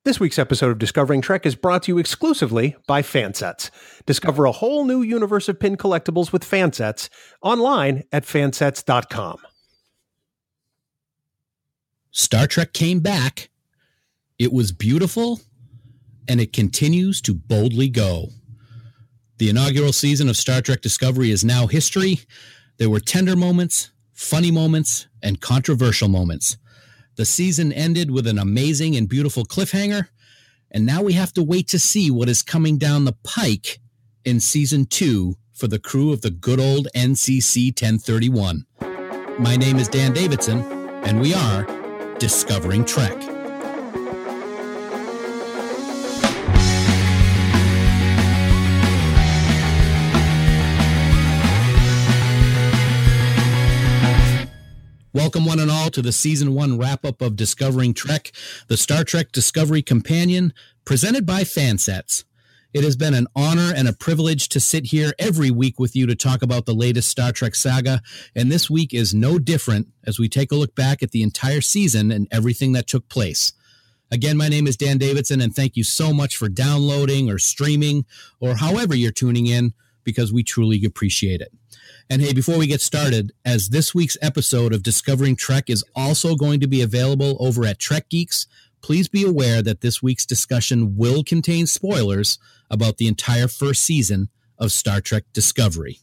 This week's episode of Discovering Trek is brought to you exclusively by Fansets. Discover a whole new universe of pin collectibles with Fansets online at fansets.com. Star Trek came back. It was beautiful, and it continues to boldly go. The inaugural season of Star Trek Discovery is now history. There were tender moments, funny moments, and controversial moments. The season ended with an amazing and beautiful cliffhanger, and now we have to wait to see what is coming down the pike in Season 2 for the crew of the good old NCC 1031. My name is Dan Davidson, and we are Discovering Trek. Welcome one and all to the Season 1 wrap-up of Discovering Trek, the Star Trek Discovery Companion, presented by Fansets. It has been an honor and a privilege to sit here every week with you to talk about the latest Star Trek saga, and this week is no different as we take a look back at the entire season and everything that took place. Again, my name is Dan Davidson, and thank you so much for downloading or streaming or however you're tuning in, because we truly appreciate it. And hey, before we get started, as this week's episode of Discovering Trek is also going to be available over at Trek Geeks, please be aware that this week's discussion will contain spoilers about the entire first season of Star Trek Discovery.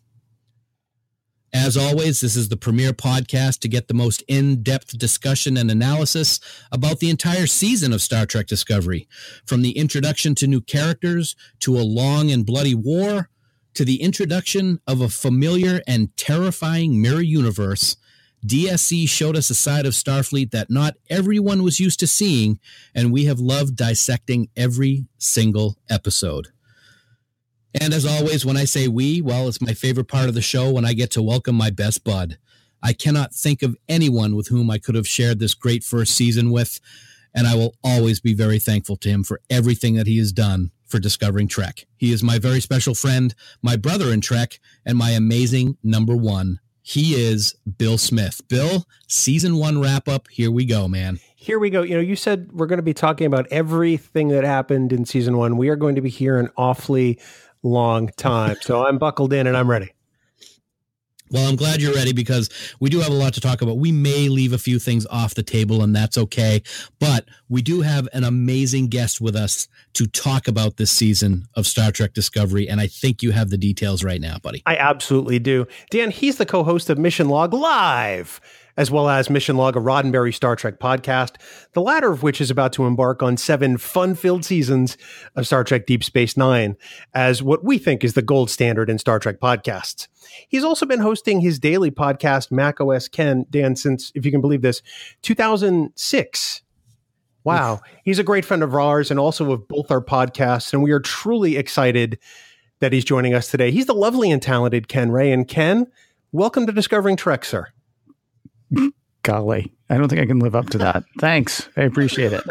As always, this is the premier podcast to get the most in-depth discussion and analysis about the entire season of Star Trek Discovery, from the introduction to new characters, to a long and bloody war, to the introduction of a familiar and terrifying mirror universe. DSC showed us a side of Starfleet that not everyone was used to seeing, and we have loved dissecting every single episode. And as always, when I say we, well, it's my favorite part of the show when I get to welcome my best bud. I cannot think of anyone with whom I could have shared this great first season with, and I will always be very thankful to him for everything that he has done for Discovering Trek. He is my very special friend, my brother in Trek, and my amazing number one. He is Bill Smith. Bill, Season 1 wrap-up. Here we go, man. Here we go. You know, you said we're going to be talking about everything that happened in Season 1. We are going to be here an awfully long time. So I'm buckled in and I'm ready. Well, I'm glad you're ready because we do have a lot to talk about. We may leave a few things off the table, and that's okay. But we do have an amazing guest with us to talk about this season of Star Trek Discovery, and I think you have the details right now, buddy. I absolutely do. Dan, he's the co-host of Mission Log Live, as well as Mission Log, a Roddenberry Star Trek podcast, the latter of which is about to embark on 7 fun-filled seasons of Star Trek Deep Space Nine, as what we think is the gold standard in Star Trek podcasts. He's also been hosting his daily podcast, macOS Ken, Dan, since, if you can believe this, 2006. Wow. He's a great friend of ours and also of both our podcasts, and we are truly excited that he's joining us today. He's the lovely and talented Ken Ray. And Ken, welcome to Discovering Trek, sir. Golly, I don't think I can live up to that. Thanks. I appreciate it.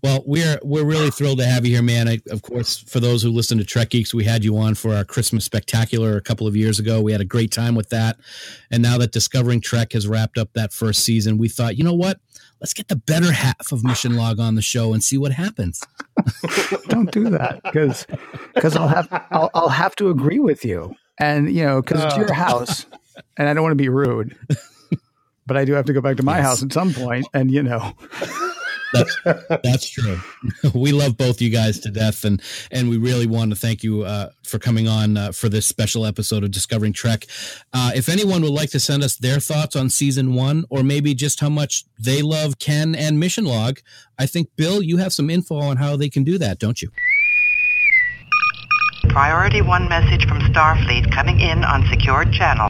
Well, we're really thrilled to have you here, man. Of course, for those who listen to Trek Geeks, we had you on for our Christmas Spectacular a couple of years ago. We had a great time with that. And now that Discovering Trek has wrapped up that first season, we thought, you know what? Let's get the better half of Mission Log on the show and see what happens. Don't do that because I'll have to agree with you. And, you know, because it's your house and I don't want to be rude, but I do have to go back to my house at some point. And, you know, That's true. We love both you guys to death, and we really want to thank you for coming on for this special episode of Discovering Trek. If anyone would like to send us their thoughts on Season 1, or maybe just how much they love Ken and Mission Log, I think, Bill, you have some info on how they can do that, don't you? Priority 1 message from Starfleet coming in on secured channel.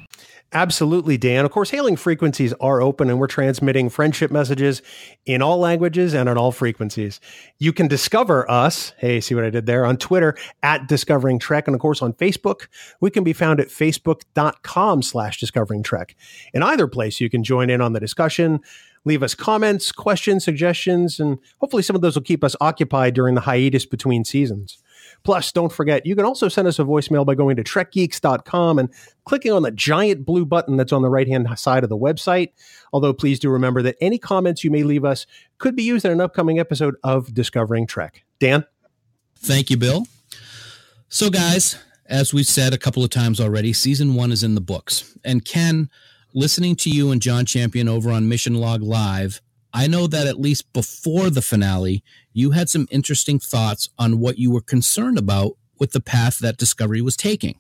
Absolutely, Dan. Of course, hailing frequencies are open, and we're transmitting friendship messages in all languages and on all frequencies. You can discover us, hey, see what I did there, on Twitter at Discovering Trek, and of course on Facebook. We can be found at facebook.com/Discovering Trek. In either place, you can join in on the discussion, leave us comments, questions, suggestions, and hopefully some of those will keep us occupied during the hiatus between seasons. Plus, don't forget, you can also send us a voicemail by going to trekgeeks.com and clicking on the giant blue button that's on the right-hand side of the website. Although, please do remember that any comments you may leave us could be used in an upcoming episode of Discovering Trek. Dan? Thank you, Bill. So, guys, as we've said a couple of times already, season 1 is in the books. And Ken, listening to you and John Champion over on Mission Log Live, I know that at least before the finale, you had some interesting thoughts on what you were concerned about with the path that Discovery was taking.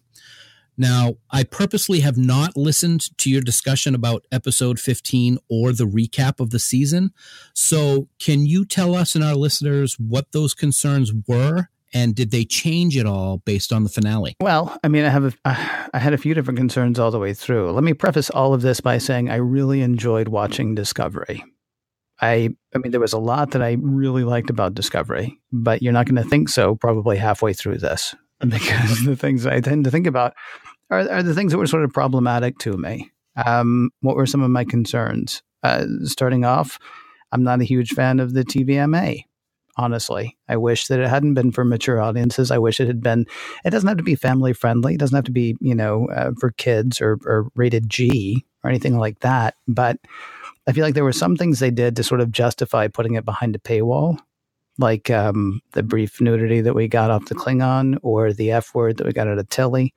Now, I purposely have not listened to your discussion about episode 15 or the recap of the season. So can you tell us and our listeners what those concerns were? And did they change at all based on the finale? Well, I mean, I had a few different concerns all the way through. Let me preface all of this by saying I really enjoyed watching Discovery. I mean, there was a lot that I really liked about Discovery, but you're not going to think so probably halfway through this, because the things I tend to think about are the things that were sort of problematic to me. What were some of my concerns? Starting off, I'm not a huge fan of the TVMA. Honestly, I wish that it hadn't been for mature audiences. I wish it had been. It doesn't have to be family friendly. It doesn't have to be, for kids or rated G or anything like that. But I feel like there were some things they did to sort of justify putting it behind a paywall, like the brief nudity that we got off the Klingon, or the F word that we got out of Tilly,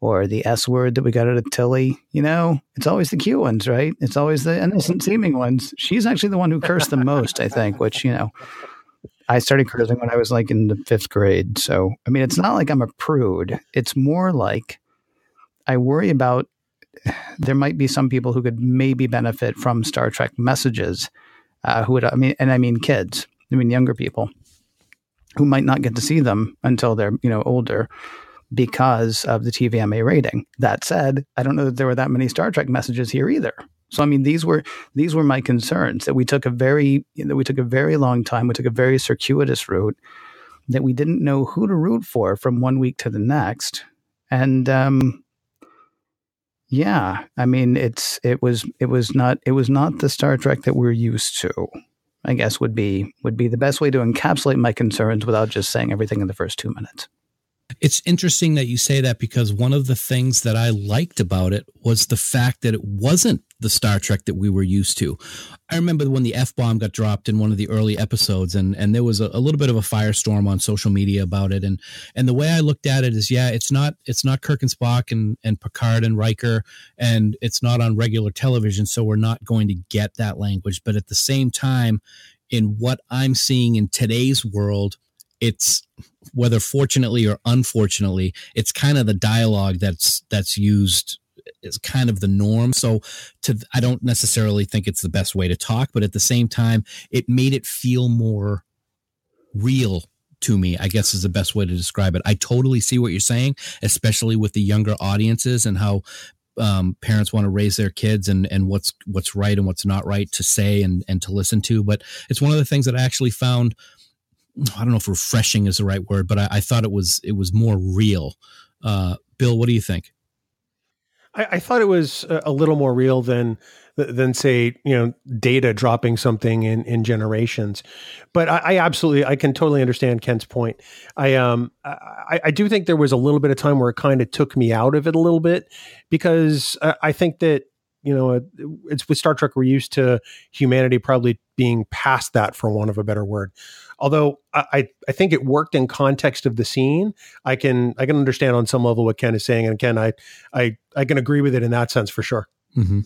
or the S word that we got out of Tilly. It's always the cute ones, right? It's always the innocent seeming ones. She's actually the one who cursed the most, I think, which, I started cursing when I was like in the 5th grade. So, I mean, it's not like I'm a prude. It's more like I worry about there might be some people who could maybe benefit from Star Trek messages, I mean kids, younger people who might not get to see them until they're, older because of the TVMA rating. That said, I don't know that there were that many Star Trek messages here either. So, I mean, these were my concerns, that we took a very long time. We took a very circuitous route, that we didn't know who to root for from one week to the next. And, I mean, it was not the Star Trek that we're used to, I guess would be the best way to encapsulate my concerns without just saying everything in the first 2 minutes. It's interesting that you say that, because one of the things that I liked about it was the fact that it wasn't the Star Trek that we were used to. I remember when the F-bomb got dropped in one of the early episodes, and there was a little bit of a firestorm on social media about it. And the way I looked at it is, it's not Kirk and Spock and Picard and Riker, and it's not on regular television, so we're not going to get that language. But at the same time, in what I'm seeing in today's world, it's, whether fortunately or unfortunately, it's kind of the dialogue that's used is kind of the norm. So I don't necessarily think it's the best way to talk, but at the same time, it made it feel more real to me, I guess is the best way to describe it. I totally see what you're saying, especially with the younger audiences and how parents want to raise their kids and what's right and what's not right to say and to listen to. But it's one of the things that I actually found, I don't know if refreshing is the right word, but I thought it was more real. Bill, what do you think? I thought it was a little more real than say, Data dropping something in Generations. But I can totally understand Ken's point. I do think there was a little bit of time where it kind of took me out of it a little bit, because I think that, it's with Star Trek, we're used to humanity probably being past that, for want of a better word. Although I think it worked in context of the scene. I can understand on some level what Ken is saying, and Ken, I can agree with it in that sense for sure. Mm-hmm.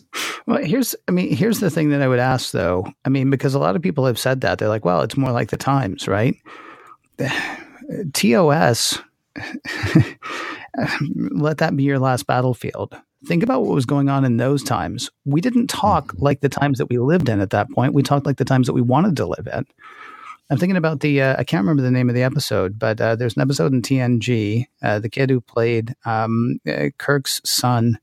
Well, here's the thing that I would ask though. I mean, because a lot of people have said that, they're like, well, it's more like the times, right? TOS, let that be your last battlefield. Think about what was going on in those times. We didn't talk like the times that we lived in at that point. We talked like the times that we wanted to live in. I'm thinking about I can't remember the name of the episode, but there's an episode in TNG. The kid who played Kirk's son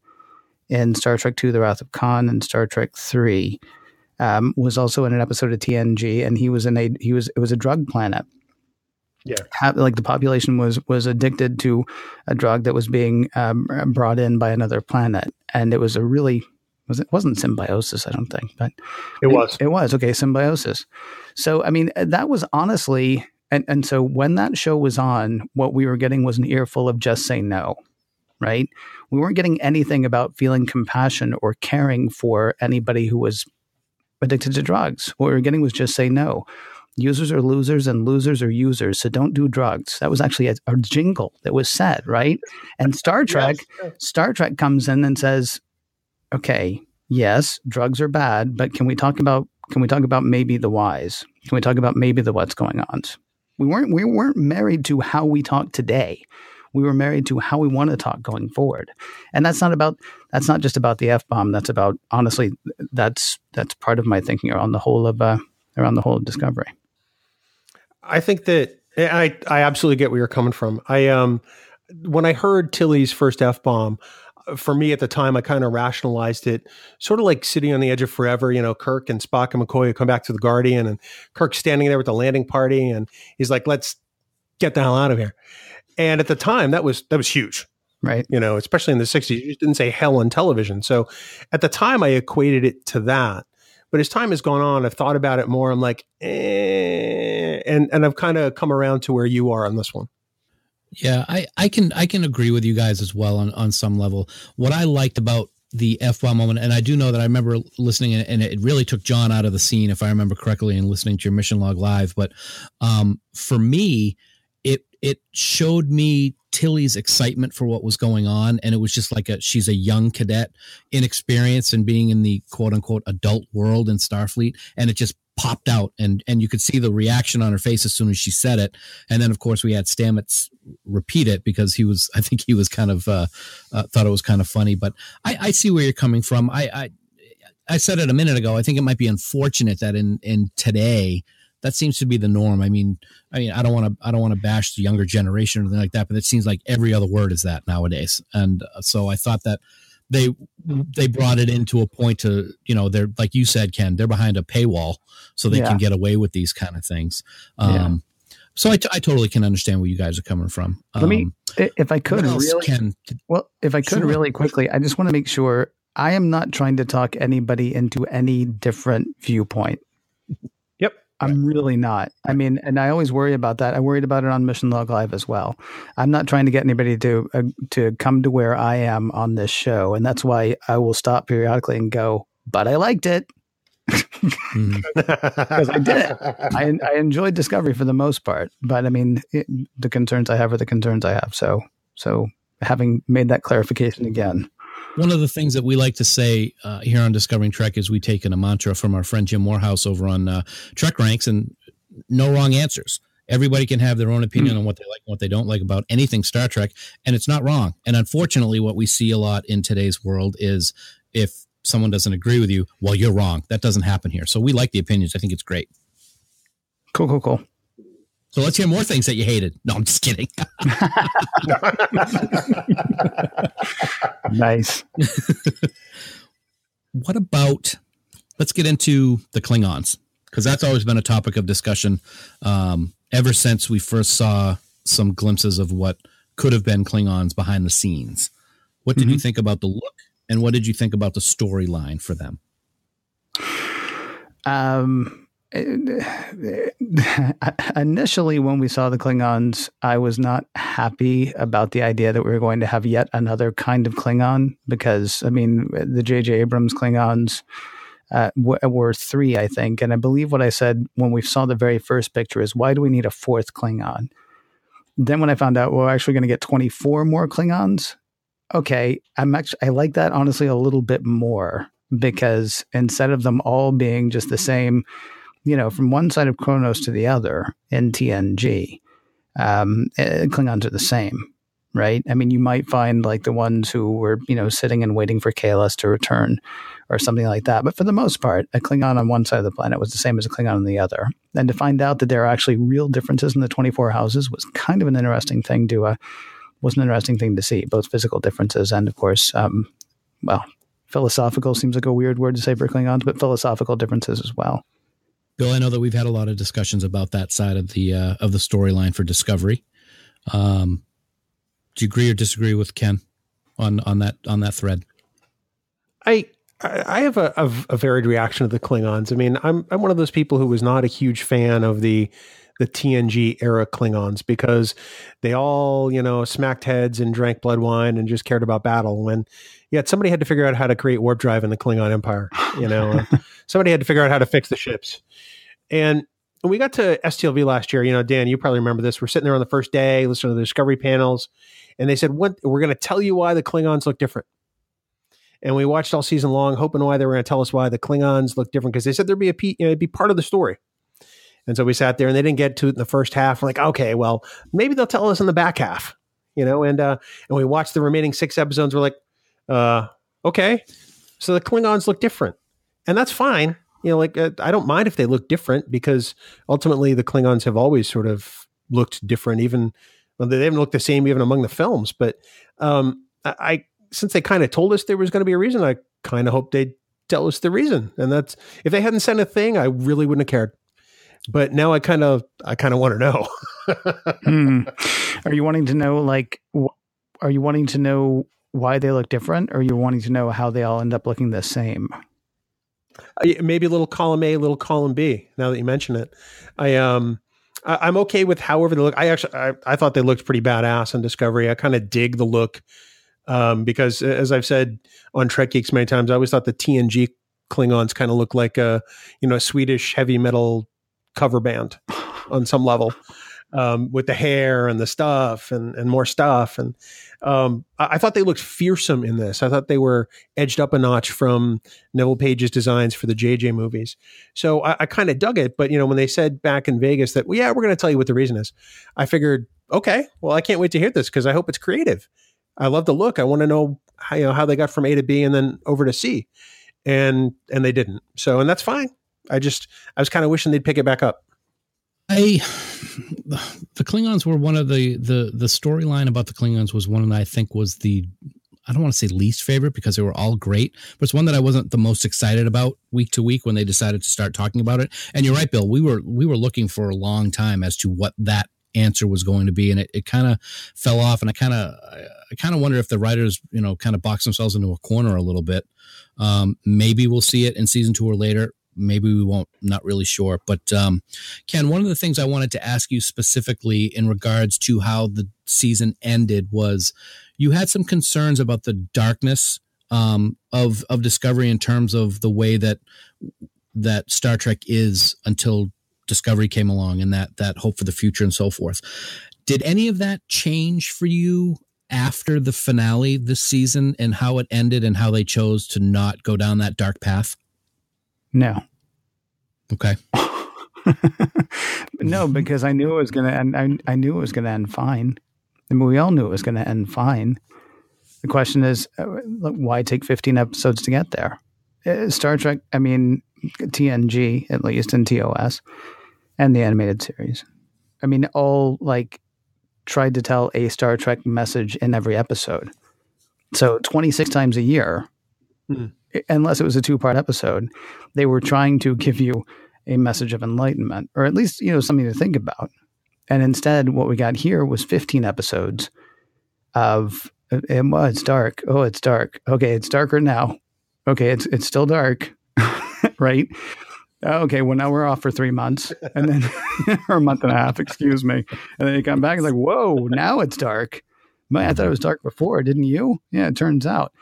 in Star Trek II, The Wrath of Khan, and Star Trek III was also in an episode of TNG, and it was a drug planet. Yeah, like the population was addicted to a drug that was being brought in by another planet, and it was it wasn't symbiosis, I don't think, but it was okay, symbiosis. So I mean, that was honestly And so when that show was on, what we were getting was an earful of just say no, right? We weren't getting anything about feeling compassion or caring for anybody who was addicted to drugs. What we were getting was just say no. Users are losers and losers are users, so don't do drugs. That was actually a jingle that was said, right? And Star Trek comes in and says, okay, yes, drugs are bad, but can we talk about maybe the whys? Can we talk about maybe the what's going on? We weren't married to how we talk today. We were married to how we want to talk going forward. And that's not just about the F-bomb. That's about, honestly, that's part of my thinking around the whole of Discovery. I think that I absolutely get where you're coming from. When I heard Tilly's first F-bomb, for me at the time, I kind of rationalized it sort of like sitting on the edge of forever. Kirk and Spock and McCoy come back to the Guardian, and Kirk's standing there with the landing party, and he's like, let's get the hell out of here. And at the time, that was huge, right? Especially in the 60s, you just didn't say hell on television. So at the time, I equated it to that. But as time has gone on, I've thought about it more. I'm like, and I've kind of come around to where you are on this one. Yeah, I can agree with you guys as well on some level. What I liked about the F-bomb moment, and I do know that I remember listening, and it really took John out of the scene, if I remember correctly, and listening to your Mission Log Live. But for me, it showed me Tilly's excitement for what was going on, and it was just like she's a young cadet, inexperienced, and being in the quote unquote adult world in Starfleet, and it just popped out, and you could see the reaction on her face as soon as she said it. And then of course we had Stamets repeat it because I think he was kind of thought it was kind of funny. But I see where you're coming from. I said it a minute ago. I think it might be unfortunate that in today that seems to be the norm. I mean, I don't want to bash the younger generation or anything like that, but it seems like every other word is that nowadays. And so I thought that they brought it into a point to, they're, like you said, Ken, they're behind a paywall, so they can get away with these kind of things. So I totally can understand where you guys are coming from. Let me, if I could really quickly, I just want to make sure I am not trying to talk anybody into any different viewpoint. Yep. I'm really not. I mean, and I always worry about that. I worried about it on Mission Log Live as well. I'm not trying to get anybody to come to where I am on this show. And that's why I will stop periodically and go, but I liked it. Because I did. I enjoyed Discovery for the most part. But I mean, the concerns I have are the concerns I have. So having made that clarification again. One of the things that we like to say here on Discovering Trek is we take in a mantra from our friend Jim Morehouse over on Trek Ranks, and no wrong answers. Everybody can have their own opinion on what they like and what they don't like about anything Star Trek, and it's not wrong. And unfortunately, what we see a lot in today's world is if someone doesn't agree with you, well, you're wrong. That doesn't happen here. So we like the opinions. I think it's great. Cool. So let's hear more things that you hated. No, I'm just kidding. Nice. What about, let's get into the Klingons, because that's always been a topic of discussion ever since we first saw some glimpses of what could have been Klingons behind the scenes. What did you think about the look, and what did you think about the storyline for them? Initially, when we saw the Klingons, I was not happy about the idea that we were going to have yet another kind of Klingon, because, I mean, the J.J. Abrams Klingons were 3, I think. And I believe what I said when we saw the very first picture is, why do we need a 4th Klingon? Then when I found out we're actually going to get 24 more Klingons, okay, I like that honestly a little bit more, because instead of them all being just the same, from one side of Kronos to the other in TNG, Klingons are the same, right? I mean, you might find like the ones who were, sitting and waiting for Kahless to return or something like that. But for the most part, a Klingon on one side of the planet was the same as a Klingon on the other. And to find out that there are actually real differences in the 24 houses was kind of an interesting thing to see, both physical differences and, of course, philosophical seems like a weird word to say for Klingons, but philosophical differences as well. Bill, I know that we've had a lot of discussions about that side of the storyline for Discovery. Do you agree or disagree with Ken on that thread? I have a varied reaction to the Klingons. I mean, I'm one of those people who was not a huge fan of the the TNG era Klingons, because they all, smacked heads and drank blood wine and just cared about battle. When yet somebody had to figure out how to create warp drive in the Klingon Empire. Somebody had to figure out how to fix the ships. And when we got to STLV last year, Dan, you probably remember this. We're sitting there on the first day, listening to the Discovery panels, and they said, we're going to tell you why the Klingons look different. And we watched all season long, hoping why they were going to tell us why the Klingons look different, because they said there'd be it'd be part of the story. And so we sat there, and they didn't get to it in the first half. We're like, okay, well, maybe they'll tell us in the back half, and we watched the remaining 6 episodes. We're like, okay, so the Klingons look different, and that's fine. I don't mind if they look different, because ultimately the Klingons have always sort of looked different, even they haven't looked the same even among the films. But since they kind of told us there was going to be a reason, I kind of hope they'd tell us the reason. And that's, if they hadn't said a thing, I really wouldn't have cared. But now I kind of want to know. Are you wanting to know, are you wanting to know why they look different, or are you wanting to know how they all end up looking the same? Maybe a little column A, a little column B. Now that you mention it, I'm okay with however they look. I thought they looked pretty badass on Discovery. I kind of dig the look, because as I've said on Trek Geeks many times, I always thought the TNG Klingons kind of look like a Swedish heavy metal cover band on some level, with the hair and the stuff and more stuff. And I thought they looked fearsome in this. I thought they were edged up a notch from Neville Page's designs for the JJ movies. So I kind of dug it. But, when they said back in Vegas that, well, yeah, we're going to tell you what the reason is, I figured, okay, well, I can't wait to hear this, because I hope it's creative. I love the look. I want to know how they got from A to B and then over to C. And they didn't. So, and that's fine. I was kind of wishing they'd pick it back up. The Klingons were one of the storyline about the Klingons was one that I think was I don't want to say least favorite, because they were all great, but it's one that I wasn't the most excited about week to week when they decided to start talking about it. And you're right, Bill, we were looking for a long time as to what that answer was going to be, and it kind of fell off. And I kind of wonder if the writers, kind of boxed themselves into a corner a little bit. Maybe we'll see it in season 2 or later. Maybe we won't, not really sure. But Ken, one of the things I wanted to ask you specifically in regards to how the season ended was you had some concerns about the darkness of Discovery in terms of the way that Star Trek is until Discovery came along, and that hope for the future and so forth. Did any of that change for you after the finale this season, and how it ended and how they chose to not go down that dark path? No. Okay. No, because I knew it was going to end. I knew it was going to end fine. I mean, we all knew it was going to end fine. The question is, why take 15 episodes to get there? Star Trek, TNG, at least, and TOS, and the animated series. All tried to tell a Star Trek message in every episode. So 26 times a year, unless it was a 2-part episode, they were trying to give you a message of enlightenment, or at least, something to think about. And instead, what we got here was 15 episodes of, it's dark. Oh, it's dark. Okay, it's darker now. Okay, it's still dark, right? Okay, well, now we're off for 3 months, and then or a month and a half, excuse me. And then you come back and whoa, now it's dark. I thought it was dark before, didn't you? Yeah, it turns out.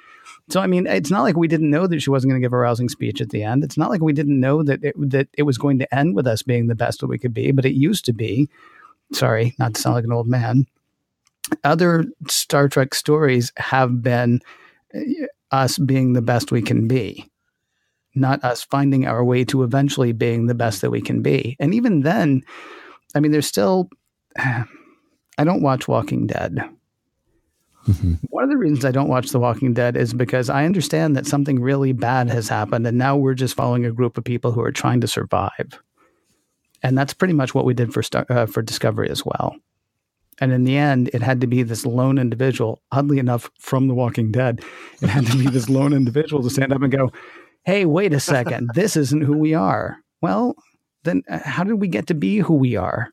So, it's not like we didn't know that she wasn't going to give a rousing speech at the end. It's not like we didn't know that it was going to end with us being the best that we could be, but it used to be. Sorry, not to sound like an old man. Other Star Trek stories have been us being the best we can be, not us finding our way to eventually being the best that we can be. And even then, there's still, I don't watch Walking Dead. Mm-hmm. One of the reasons I don't watch The Walking Dead is because I understand that something really bad has happened, and now we're just following a group of people who are trying to survive. And that's pretty much what we did for Discovery as well. And in the end, it had to be this lone individual, oddly enough, from The Walking Dead. It had to be this lone individual to stand up and go, hey, wait a second, this isn't who we are. Well, then how did we get to be who we are?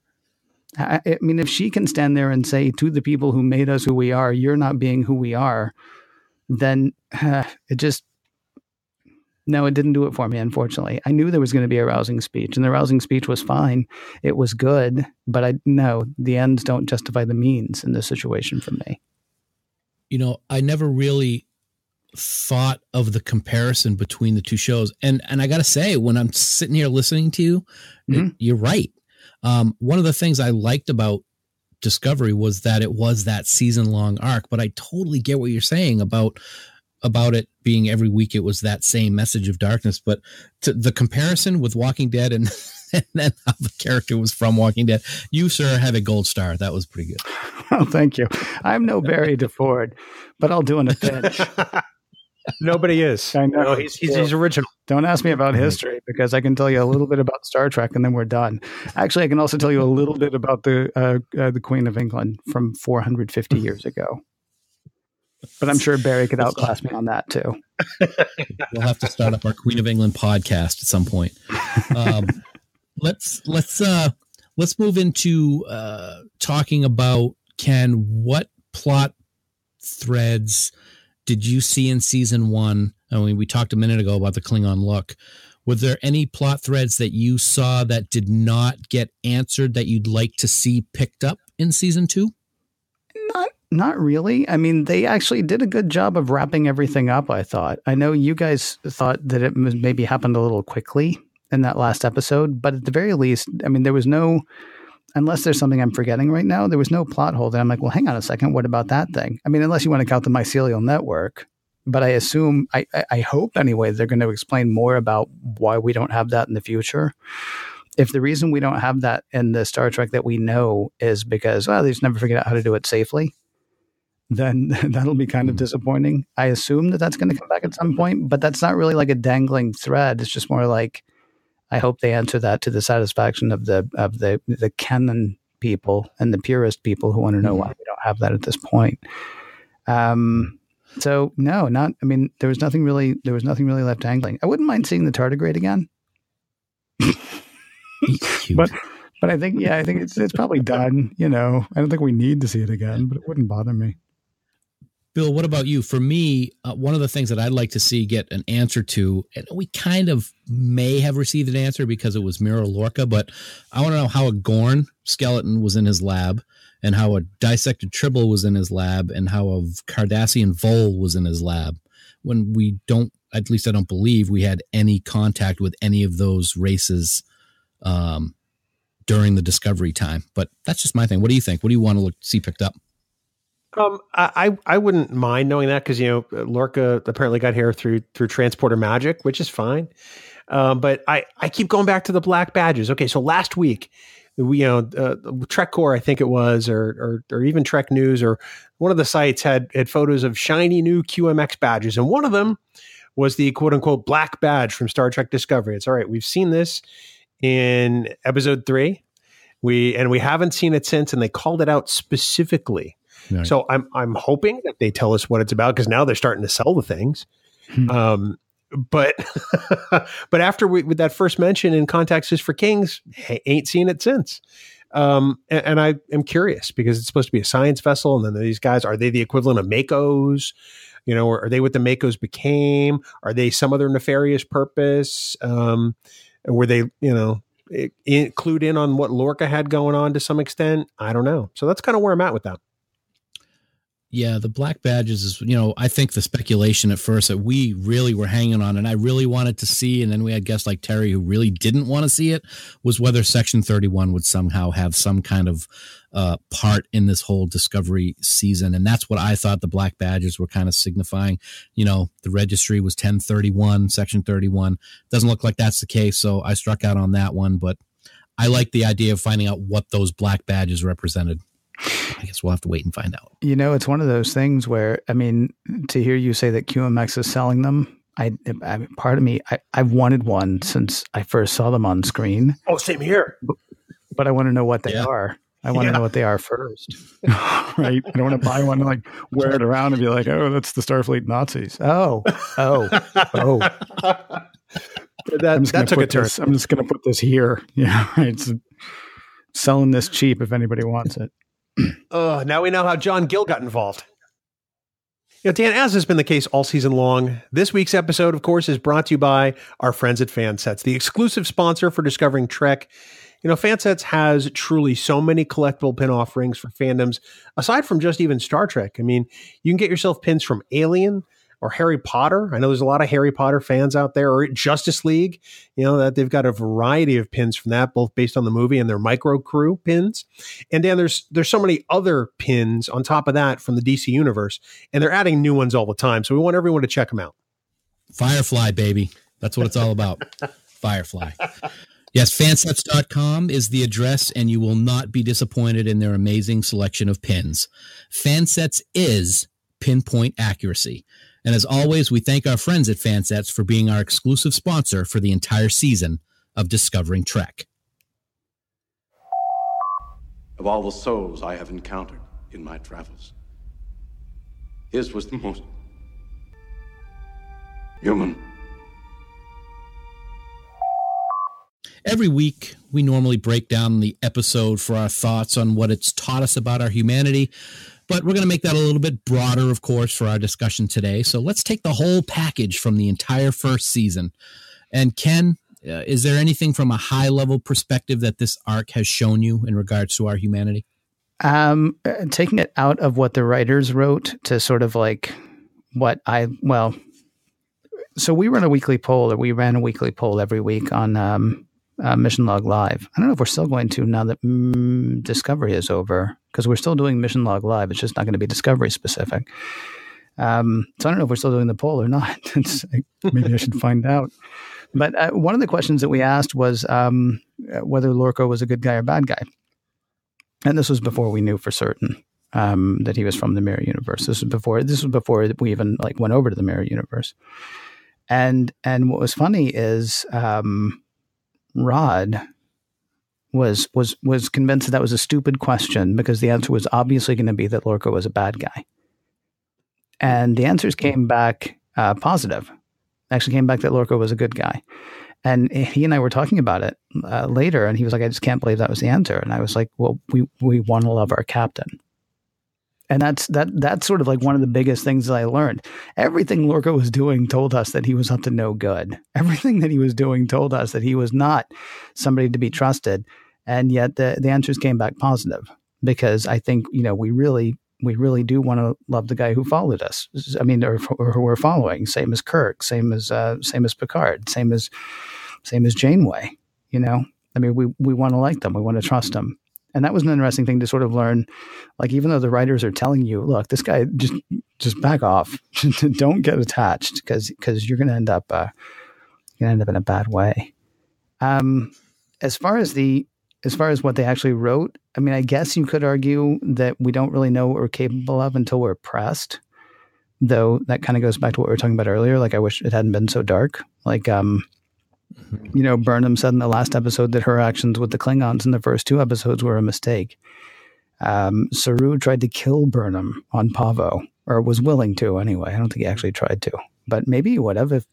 If she can stand there and say to the people who made us who we are, you're not being who we are, then it just, No, it didn't do it for me, unfortunately. I knew there was going to be a rousing speech, and the rousing speech was fine. It was good, but the ends don't justify the means in this situation for me. I never really thought of the comparison between the two shows. And I got to say, when I'm sitting here listening to you, you're right. One of the things I liked about Discovery was that it was that season-long arc, but I totally get what you're saying about it being every week. It was that same message of darkness, but the comparison with Walking Dead and then how the character was from Walking Dead, you, sir, have a gold star. That was pretty good. Oh, thank you. I'm no Barry DeFord, but I'll do in a pinch. Nobody is. I know. No, he's original. Don't ask me about history, because I can tell you a little bit about Star Trek and then we're done. Actually, I can also tell you a little bit about the Queen of England from 450 years ago. But I'm sure Barry could outclass me on that too. We'll have to start up our Queen of England podcast at some point. Let's move into talking about, Ken, what plot threads did you see in season 1? I mean, we talked a minute ago about the Klingon look. Were there any plot threads that you saw that did not get answered that you'd like to see picked up in season 2? Not really. I mean, they actually did a good job of wrapping everything up, I thought. I know you guys thought that it maybe happened a little quickly in that last episode, but at the very least, I mean, there was no, unless there's something I'm forgetting right now, there was no plot hole that I'm like, well, hang on a second, what about that thing? I mean, unless you want to count the mycelial network, but I assume, I hope anyway, they're going to explain more about why we don't have that in the future. If the reason we don't have that in the Star Trek that we know is because, they just never figured out how to do it safely, then that'll be kind of disappointing. I assume that that's going to come back at some point, but that's not really like a dangling thread. It's just more like, I hope they answer that to the satisfaction of the canon people and the purist people who want to know why we don't have that at this point. So no, not. I mean, there was nothing really left dangling. I wouldn't mind seeing the tardigrade again, but I think it's probably done. I don't think we need to see it again, but it wouldn't bother me. Bill, what about you? For me, one of the things that I'd like to see get an answer to, and we kind of may have received an answer because it was Mira Lorca, but I want to know how a Gorn skeleton was in his lab, and how a dissected Tribble was in his lab, and how a Cardassian Vole was in his lab, when we don't, at least I don't believe we had any contact with any of those races during the Discovery time. But that's just my thing. What do you think? What do you want to see picked up? I wouldn't mind knowing that, because Lorca apparently got here through transporter magic, which is fine. But I keep going back to the black badges. Okay, so last week, Trek Core, I think it was, or even Trek News, or one of the sites had photos of shiny new QMX badges, and one of them was the quote unquote black badge from Star Trek Discovery. It's all right. We've seen this in episode 3. We haven't seen it since, and they called it out specifically. Right. So I'm hoping that they tell us what it's about, because now they're starting to sell the things. But after with that first mention in Context is for Kings, ain't seen it since. And I am curious, because it's supposed to be a science vessel, and then these guys, are they the equivalent of Makos? Or are they what the Makos became? Are they some other nefarious purpose? Were they, clued in on what Lorca had going on to some extent? I don't know. So that's kind of where I'm at with that. Yeah, the black badges is, I think the speculation at first that we really were hanging on, and I really wanted to see, and then we had guests like Terry who really didn't want to see it, was whether Section 31 would somehow have some kind of part in this whole Discovery season. And that's what I thought the black badges were kind of signifying. The registry was 1031, Section 31. Doesn't look like that's the case, so I struck out on that one. But I like the idea of finding out what those black badges represented. I guess we'll have to wait and find out. It's one of those things where, I mean, to hear you say that QMX is selling them, part of me, I've wanted one since I first saw them on screen. Oh, same here. But I want to know what they are. I want to know what they are first. Right? I don't want to buy one and like wear it around and be like, oh, that's the Starfleet Nazis. Oh. That took a turn. I'm just going to put this here. Yeah, right. So, selling this cheap if anybody wants it. Now we know how John Gill got involved. Dan, as has been the case all season long, this week's episode, of course, is brought to you by our friends at Fansets, the exclusive sponsor for Discovering Trek. Fansets has truly so many collectible pin offerings for fandoms, aside from just even Star Trek. I mean, you can get yourself pins from Alien or Harry Potter. I know there's a lot of Harry Potter fans out there, or Justice League, that they've got a variety of pins from that, both based on the movie and their micro crew pins. And Dan, there's so many other pins on top of that from the DC universe, and they're adding new ones all the time. So we want everyone to check them out. Firefly, baby. That's what it's all about. Firefly. Yes, fansets.com is the address, and you will not be disappointed in their amazing selection of pins. Fansets is pinpoint accuracy. And as always, we thank our friends at Fansets for being our exclusive sponsor for the entire season of Discovering Trek. Of all the souls I have encountered in my travels, his was the most human. Every week, we normally break down the episode for our thoughts on what it's taught us about our humanity. But we're going to make that a little bit broader, of course, for our discussion today. So let's take the whole package from the entire first season. And Ken, is there anything from a high-level perspective that this arc has shown you in regards to our humanity? Taking it out of what the writers wrote to sort of like so we ran a weekly poll every week on Mission Log Live. I don't know if we're still going to now that Discovery is over, because we're still doing Mission Log Live. It's just not going to be Discovery specific. So I don't know if we're still doing the poll or not. Maybe I should find out. But one of the questions that we asked was whether Lorca was a good guy or bad guy. And this was before we knew for certain that he was from the Mirror Universe. This was before we even went over to the Mirror Universe. And what was funny is Rod was convinced that was a stupid question because the answer was obviously going to be that Lorca was a bad guy. And the answers came back positive. Actually came back that Lorca was a good guy. And he and I were talking about it later, and he was like, I just can't believe that was the answer. And I was like, well, we want to love our captain. And that's sort of like one of the biggest things that I learned. Everything Lorca was doing told us that he was up to no good. Everything that he was doing told us that he was not somebody to be trusted. And yet the answers came back positive, because I think, we really do want to love the guy who followed us. I mean, or who we're following. Same as Kirk, same as Picard, same as Janeway. I mean, we want to like them. We want to trust them. And that was an interesting thing to sort of learn. Like, even though the writers are telling you, look, this guy just back off, don't get attached, because you're going to end up in a bad way. As far as what they actually wrote, I mean, I guess you could argue that we don't really know what we're capable of until we're pressed. Though that kind of goes back to what we were talking about earlier. Like, I wish it hadn't been so dark. Like, Burnham said in the last episode that her actions with the Klingons in the first two episodes were a mistake. Saru tried to kill Burnham on Pavo, or was willing to anyway. I don't think he actually tried to, but maybe he would have if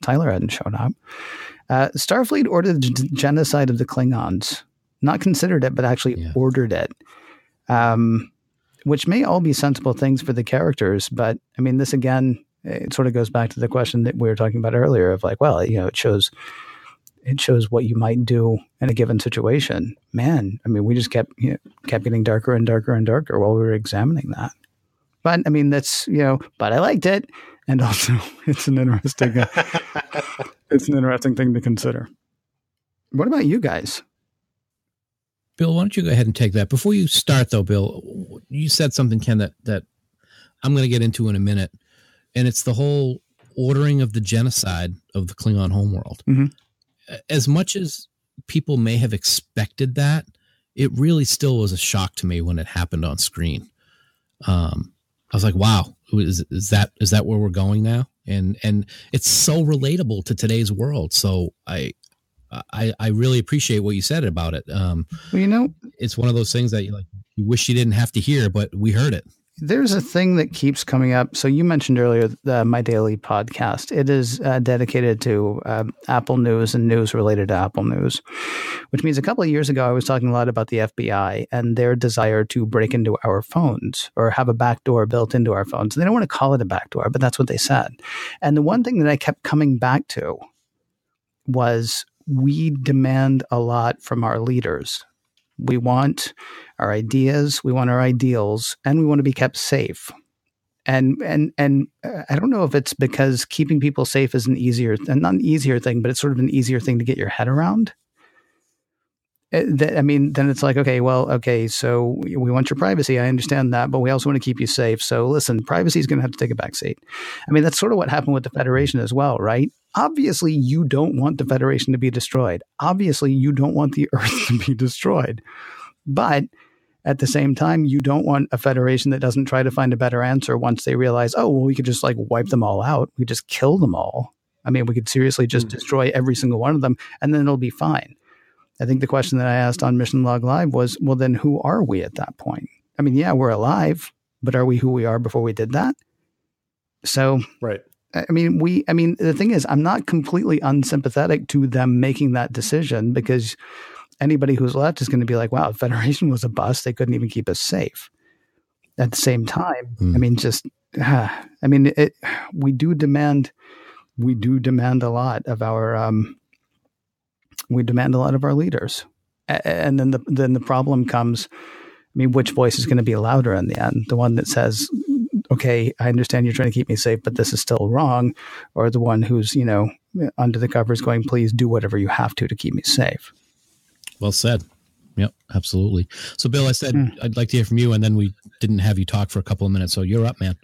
Tyler hadn't shown up. Starfleet ordered the genocide of the Klingons, not considered it, but actually ordered it. Which may all be sensible things for the characters, but I mean, this again, it sort of goes back to the question that we were talking about earlier of like, well, it shows what you might do in a given situation. Man, I mean, we just kept getting darker and darker and darker while we were examining that. But I mean, that's, but I liked it. And also it's an interesting thing to consider. What about you guys? Bill, why don't you go ahead and take that? Before you start, though, Bill, you said something, Ken, that I'm going to get into in a minute, and it's the whole ordering of the genocide of the Klingon homeworld. Mm-hmm. As much as people may have expected that, it really still was a shock to me when it happened on screen. I was like, wow, is that where we're going now? And it's so relatable to today's world. So I really appreciate what you said about it. Well, it's one of those things that you wish you didn't have to hear, but we heard it. There's a thing that keeps coming up. So you mentioned earlier My Daily Podcast. It is dedicated to Apple News and news related to Apple News, which means a couple of years ago, I was talking a lot about the FBI and their desire to break into our phones or have a backdoor built into our phones. And they don't want to call it a backdoor, but that's what they said. And the one thing that I kept coming back to was we demand a lot from our leaders. We want our ideas, we want our ideals, and we want to be kept safe. And I don't know if it's because keeping people safe is not an easier thing, but it's sort of an easier thing to get your head around. Then it's like, okay, so we want your privacy. I understand that, but we also want to keep you safe. So listen, privacy is going to have to take a back seat. I mean, that's sort of what happened with the Federation as well, right? Obviously, you don't want the Federation to be destroyed. Obviously, you don't want the Earth to be destroyed. But at the same time, you don't want a Federation that doesn't try to find a better answer once they realize, we could just like wipe them all out. We just kill them all. I mean, we could seriously just destroy every single one of them, and then it'll be fine. I think the question that I asked on Mission Log Live was, well, then who are we at that point? I mean, yeah, we're alive, but are we who we are before we did that? So, right. I mean, the thing is, I'm not completely unsympathetic to them making that decision, because anybody who's left is going to be like, wow, the Federation was a bust. They couldn't even keep us safe. At the same time, I mean, we do demand a lot of our, we demand a lot of our leaders. And then the problem comes, I mean, which voice is going to be louder in the end? The one that says, okay, I understand you're trying to keep me safe, but this is still wrong. Or the one who's, under the covers going, please do whatever you have to keep me safe. Well said. Yep, absolutely. So, Bill, I said I'd like to hear from you, and then we didn't have you talk for a couple of minutes. So you're up, man.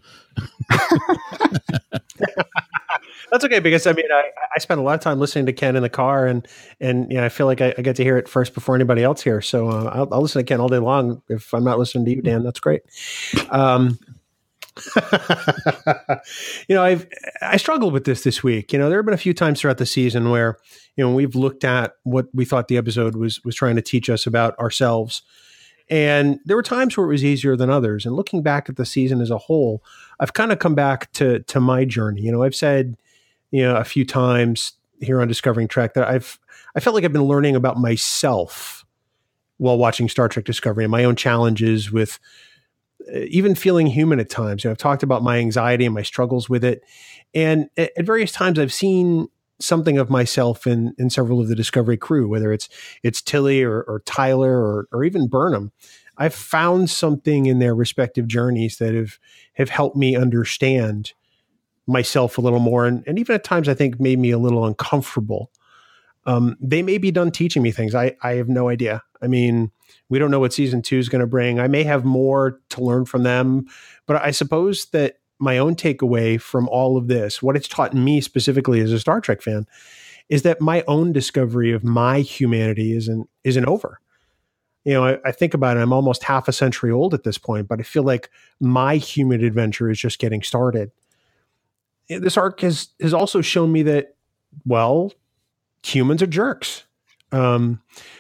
That's okay, because I mean, I spend a lot of time listening to Ken in the car, and I feel like I get to hear it first before anybody else here. So I'll listen to Ken all day long. If I'm not listening to you, Dan, that's great. I struggled with this week. There have been a few times throughout the season where, we've looked at what we thought the episode was trying to teach us about ourselves. And there were times where it was easier than others. And looking back at the season as a whole, I've kind of come back to my journey. I've said, a few times here on Discovering Trek that I felt like I've been learning about myself while watching Star Trek Discovery and my own challenges with even feeling human at times. I've talked about my anxiety and my struggles with it. And at various times I've seen something of myself in several of the Discovery crew, whether it's Tilly or Tyler or even Burnham. I've found something in their respective journeys that have helped me understand myself a little more. And even at times I think made me a little uncomfortable. They may be done teaching me things. I have no idea. I mean, we don't know what season 2 is going to bring. I may have more to learn from them, but I suppose that my own takeaway from all of this, what it's taught me specifically as a Star Trek fan, is that my own discovery of my humanity isn't over. I think about it, I'm almost half a century old at this point, but I feel like my human adventure is just getting started. This arc has also shown me that, well, humans are jerks.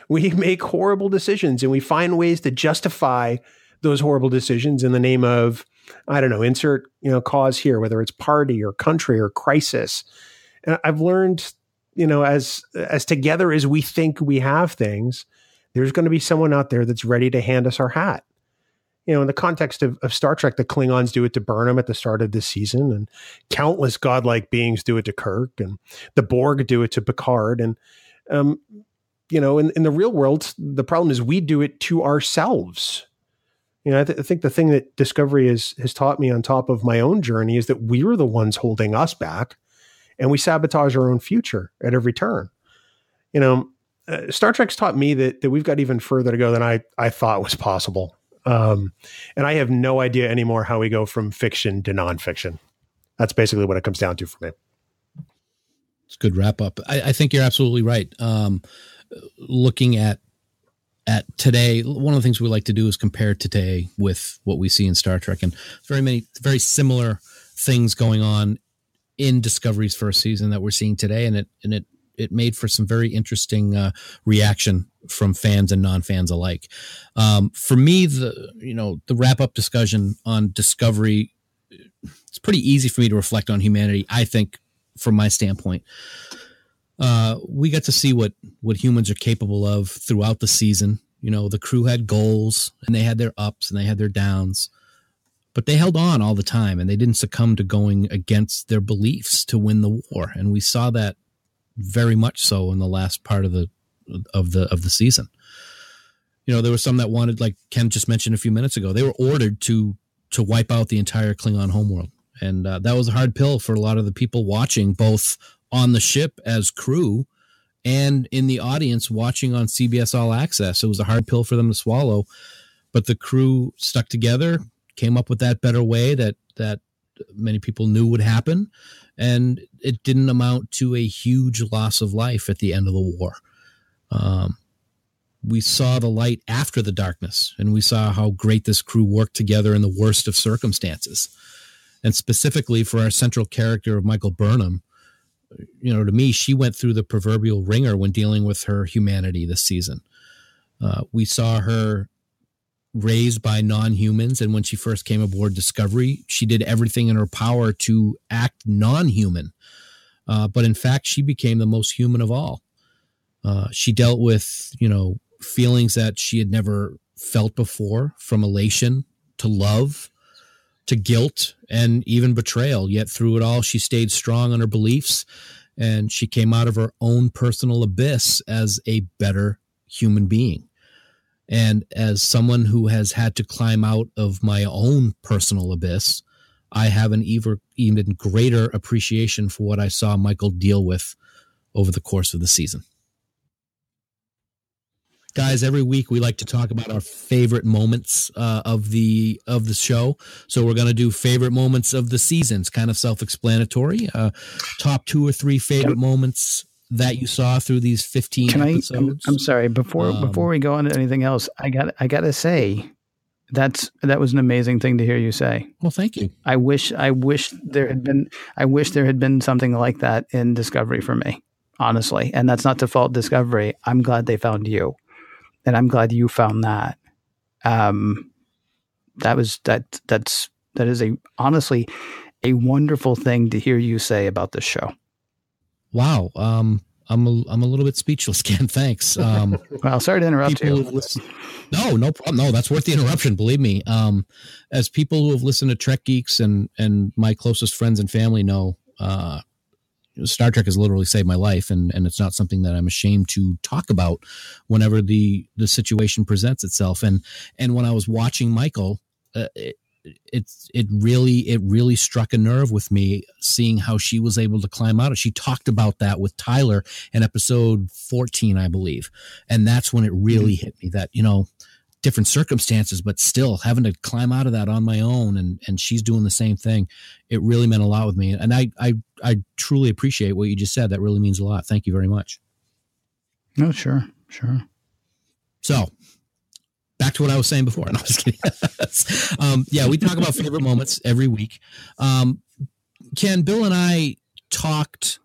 We make horrible decisions, and we find ways to justify those horrible decisions in the name of, I don't know, insert, cause here, whether it's party or country or crisis. And I've learned, as together as we think we have things, there's going to be someone out there that's ready to hand us our hat. In the context of Star Trek, the Klingons do it to Burnham at the start of this season, and countless godlike beings do it to Kirk, and the Borg do it to Picard. And, in the real world, the problem is we do it to ourselves. I think the thing that Discovery has taught me on top of my own journey is that we're the ones holding us back, and we sabotage our own future at every turn. Star Trek's taught me that we've got even further to go than I thought was possible. And I have no idea anymore how we go from fiction to nonfiction. That's basically what it comes down to for me. It's a good wrap up. I think you're absolutely right. Looking at today, one of the things we like to do is compare today with what we see in Star Trek, and very similar things going on in Discovery's first season that we're seeing today. And it it made for some very interesting reaction from fans and non-fans alike. For me, the wrap-up discussion on Discovery, it's pretty easy for me to reflect on humanity, I think, from my standpoint. We got to see what humans are capable of throughout the season. The crew had goals, and they had their ups and they had their downs, but they held on all the time, and they didn't succumb to going against their beliefs to win the war. And we saw that very much so in the last part of the season. There were some that wanted, like Ken just mentioned a few minutes ago, they were ordered to wipe out the entire Klingon homeworld. And that was a hard pill for a lot of the people watching, both on the ship as crew and in the audience watching on CBS All Access. It was a hard pill for them to swallow, but the crew stuck together, came up with that better way that many people knew would happen, and it didn't amount to a huge loss of life at the end of the war. We saw the light after the darkness, and we saw how great this crew worked together in the worst of circumstances. And specifically for our central character of Michael Burnham, to me, she went through the proverbial ringer when dealing with her humanity this season. We saw her raised by non-humans, and when she first came aboard Discovery, she did everything in her power to act non-human. But in fact, she became the most human of all. She dealt with, feelings that she had never felt before, from elation to love to guilt and even betrayal. Yet through it all, she stayed strong on her beliefs, and she came out of her own personal abyss as a better human being. And as someone who has had to climb out of my own personal abyss, I have an even greater appreciation for what I saw Michael deal with over the course of the season. Guys, every week we like to talk about our favorite moments of the show. So we're going to do favorite moments of the seasons, kind of self-explanatory. Top 2 or 3 favorite moments that you saw through these 15 episodes. I'm sorry. Before we go on to anything else, I got to say that was an amazing thing to hear you say. Well, thank you. I wish there had been something like that in Discovery for me, honestly. And that's not to fault Discovery. I'm glad they found you. And I'm glad you found that. That is honestly a wonderful thing to hear you say about this show. Wow. I'm a little bit speechless, Ken. Thanks. Well, sorry to interrupt you. No problem. No, that's worth the interruption. Believe me. As people who have listened to Trek Geeks and my closest friends and family know, Star Trek has literally saved my life, and it's not something that I'm ashamed to talk about whenever the situation presents itself. And when I was watching Michael, it really struck a nerve with me, seeing how she was able to climb out. She talked about that with Tyler in episode 14, I believe. And that's when it really hit me that, different circumstances, but still having to climb out of that on my own, and she's doing the same thing. It really meant a lot with me. And I truly appreciate what you just said. That really means a lot. Thank you very much. No, sure. So back to what I was saying before. No, I'm just kidding. Yeah, we talk about favorite moments every week. Ken, Bill and I talked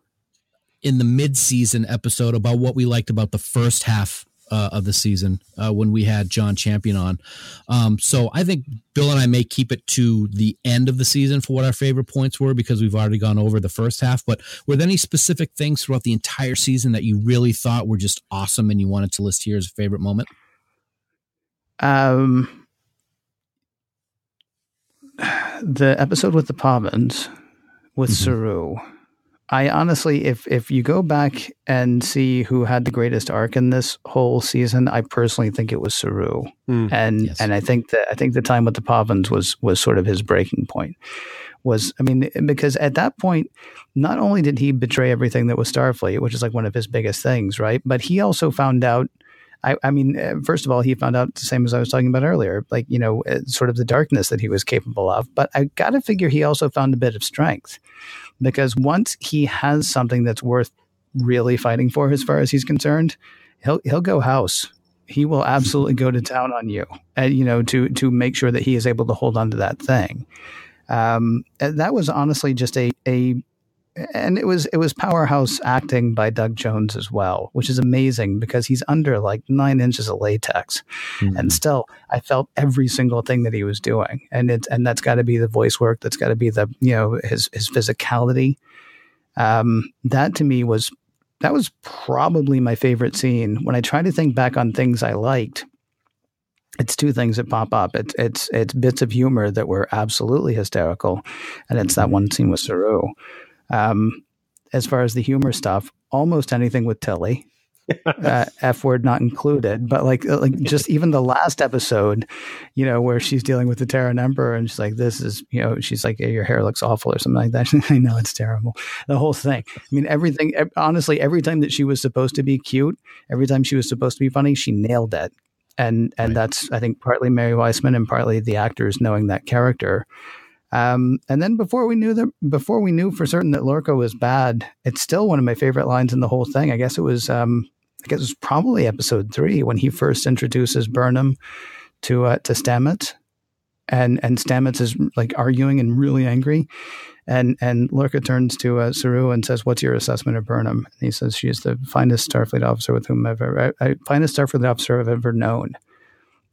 in the mid-season episode about what we liked about the first half of the season when we had John Champion on. So I think Bill and I may keep it to the end of the season for what our favorite points were, because we've already gone over the first half. But were there any specific things throughout the entire season that you really thought were just awesome and you wanted to list here as a favorite moment? The episode with the Pavans with Saru. I honestly, if you go back and see who had the greatest arc in this whole season, I personally think it was Saru, and I think the time with the Pavans was sort of his breaking point. Because at that point, not only did he betray everything that was Starfleet, which is like one of his biggest things, right? But he also found out. First of all, he found out the same as I was talking about earlier, sort of the darkness that he was capable of. But I got to figure he also found a bit of strength, because once he has something that's worth really fighting for, as far as he's concerned, he'll go house. He will absolutely go to town on you, to make sure that he is able to hold on to that thing. That was honestly just a and it was powerhouse acting by Doug Jones as well, which is amazing because he's under like 9 inches of latex, and still I felt every single thing that he was doing, and that's got to be the voice work, that's got to be the his physicality. That to me was probably my favorite scene. When I try to think back on things I liked, it's 2 things that pop up. It's bits of humor that were absolutely hysterical, and it's that one scene with Saru. As far as the humor stuff, almost anything with Tilly, F word not included, but like just even the last episode, where she's dealing with the Terran Emperor, and she's like, "This is," she's like, "Your hair looks awful" or something like that. I know, it's terrible. The whole thing. I mean, everything. Honestly, every time that she was supposed to be cute, every time she was supposed to be funny, she nailed it. And that's, I think, partly Mary Weissman and partly the actors knowing that character. And then before we knew for certain that Lorca was bad, it's still one of my favorite lines in the whole thing. I guess it was probably episode 3 when he first introduces Burnham to Stamets, and Stamets is like arguing and really angry, and Lorca turns to Saru and says, "What's your assessment of Burnham?" And he says, "She is the finest Starfleet officer finest Starfleet officer I've ever known."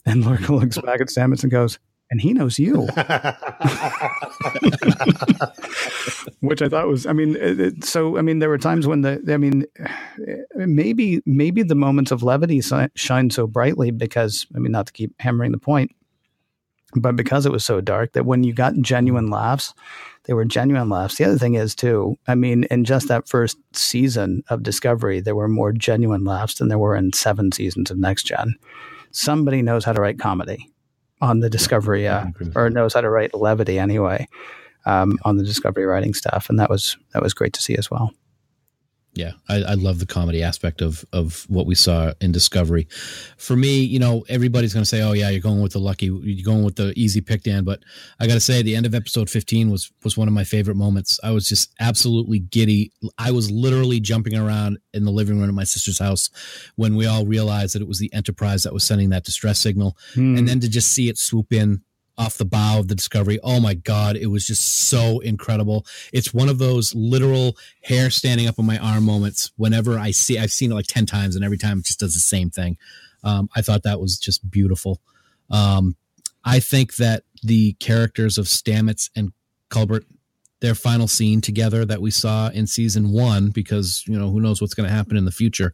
And Lorca looks back at Stamets and goes, "And he knows you," which I thought was, there were times when maybe the moments of levity shine so brightly because, not to keep hammering the point, but because it was so dark that when you got genuine laughs, they were genuine laughs. The other thing is too, in just that first season of Discovery, there were more genuine laughs than there were in 7 seasons of Next Gen. Somebody knows how to write comedy on the Discovery, or knows how to write levity anyway, on the Discovery writing stuff, and that was great to see as well. Yeah, I love the comedy aspect of what we saw in Discovery. For me, everybody's going to say, "Oh yeah, you're going with the easy pick, Dan." But I got to say, the end of episode 15 was one of my favorite moments. I was just absolutely giddy. I was literally jumping around in the living room at my sister's house when we all realized that it was the Enterprise that was sending that distress signal, and then to just see it swoop in off the bow of the Discovery. Oh my God, it was just so incredible. It's one of those literal hair standing up on my arm moments whenever I've seen it like 10 times, and every time it just does the same thing. I thought that was just beautiful. I think that the characters of Stamets and Culbert, their final scene together that we saw in season 1, because, who knows what's going to happen in the future.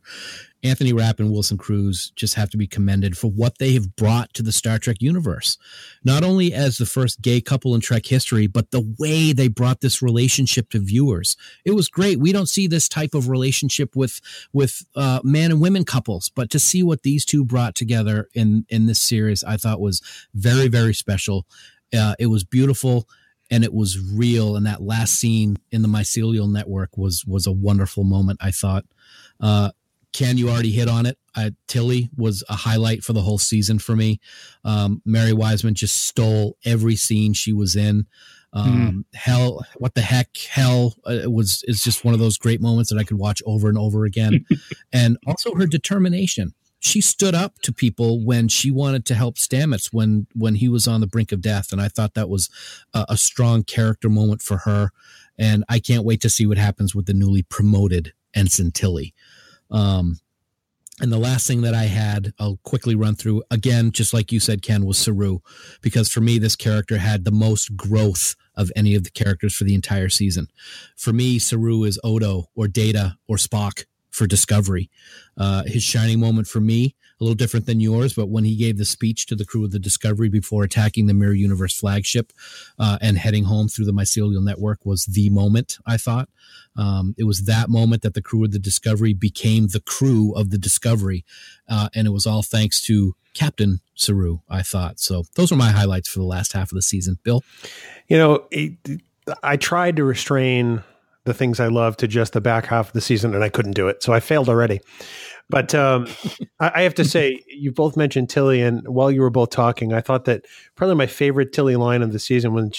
Anthony Rapp and Wilson Cruz just have to be commended for what they have brought to the Star Trek universe, not only as the first gay couple in Trek history, but the way they brought this relationship to viewers. It was great. We don't see this type of relationship with man and women couples, but to see what these two brought together in this series, I thought was very, very special. It was beautiful. And it was real. And that last scene in the mycelial network was a wonderful moment, I thought. Ken, you already hit on it. Tilly was a highlight for the whole season for me. Mary Wiseman just stole every scene she was in. Hell, what the heck? Hell is just one of those great moments that I could watch over and over again. And also her determination. She stood up to people when she wanted to help Stamets when he was on the brink of death. And I thought that was a strong character moment for her. And I can't wait to see what happens with the newly promoted Ensign Tilly. And the last thing that I had, I'll quickly run through again, just like you said, Ken, was Saru, because for me, this character had the most growth of any of the characters for the entire season. For me, Saru is Odo or Data or Spock for Discovery. His shining moment for me, a little different than yours, but when he gave the speech to the crew of the Discovery before attacking the Mirror Universe flagship and heading home through the mycelial network was the moment, I thought. It was that moment that the crew of the Discovery became the crew of the Discovery, and it was all thanks to Captain Saru, I thought. So those were my highlights for the last half of the season. Bill? I tried to restrain the things I love to just the back half of the season, and I couldn't do it. So I failed already. But I have to say, you both mentioned Tilly, and while you were both talking, I thought that probably my favorite Tilly line of the season when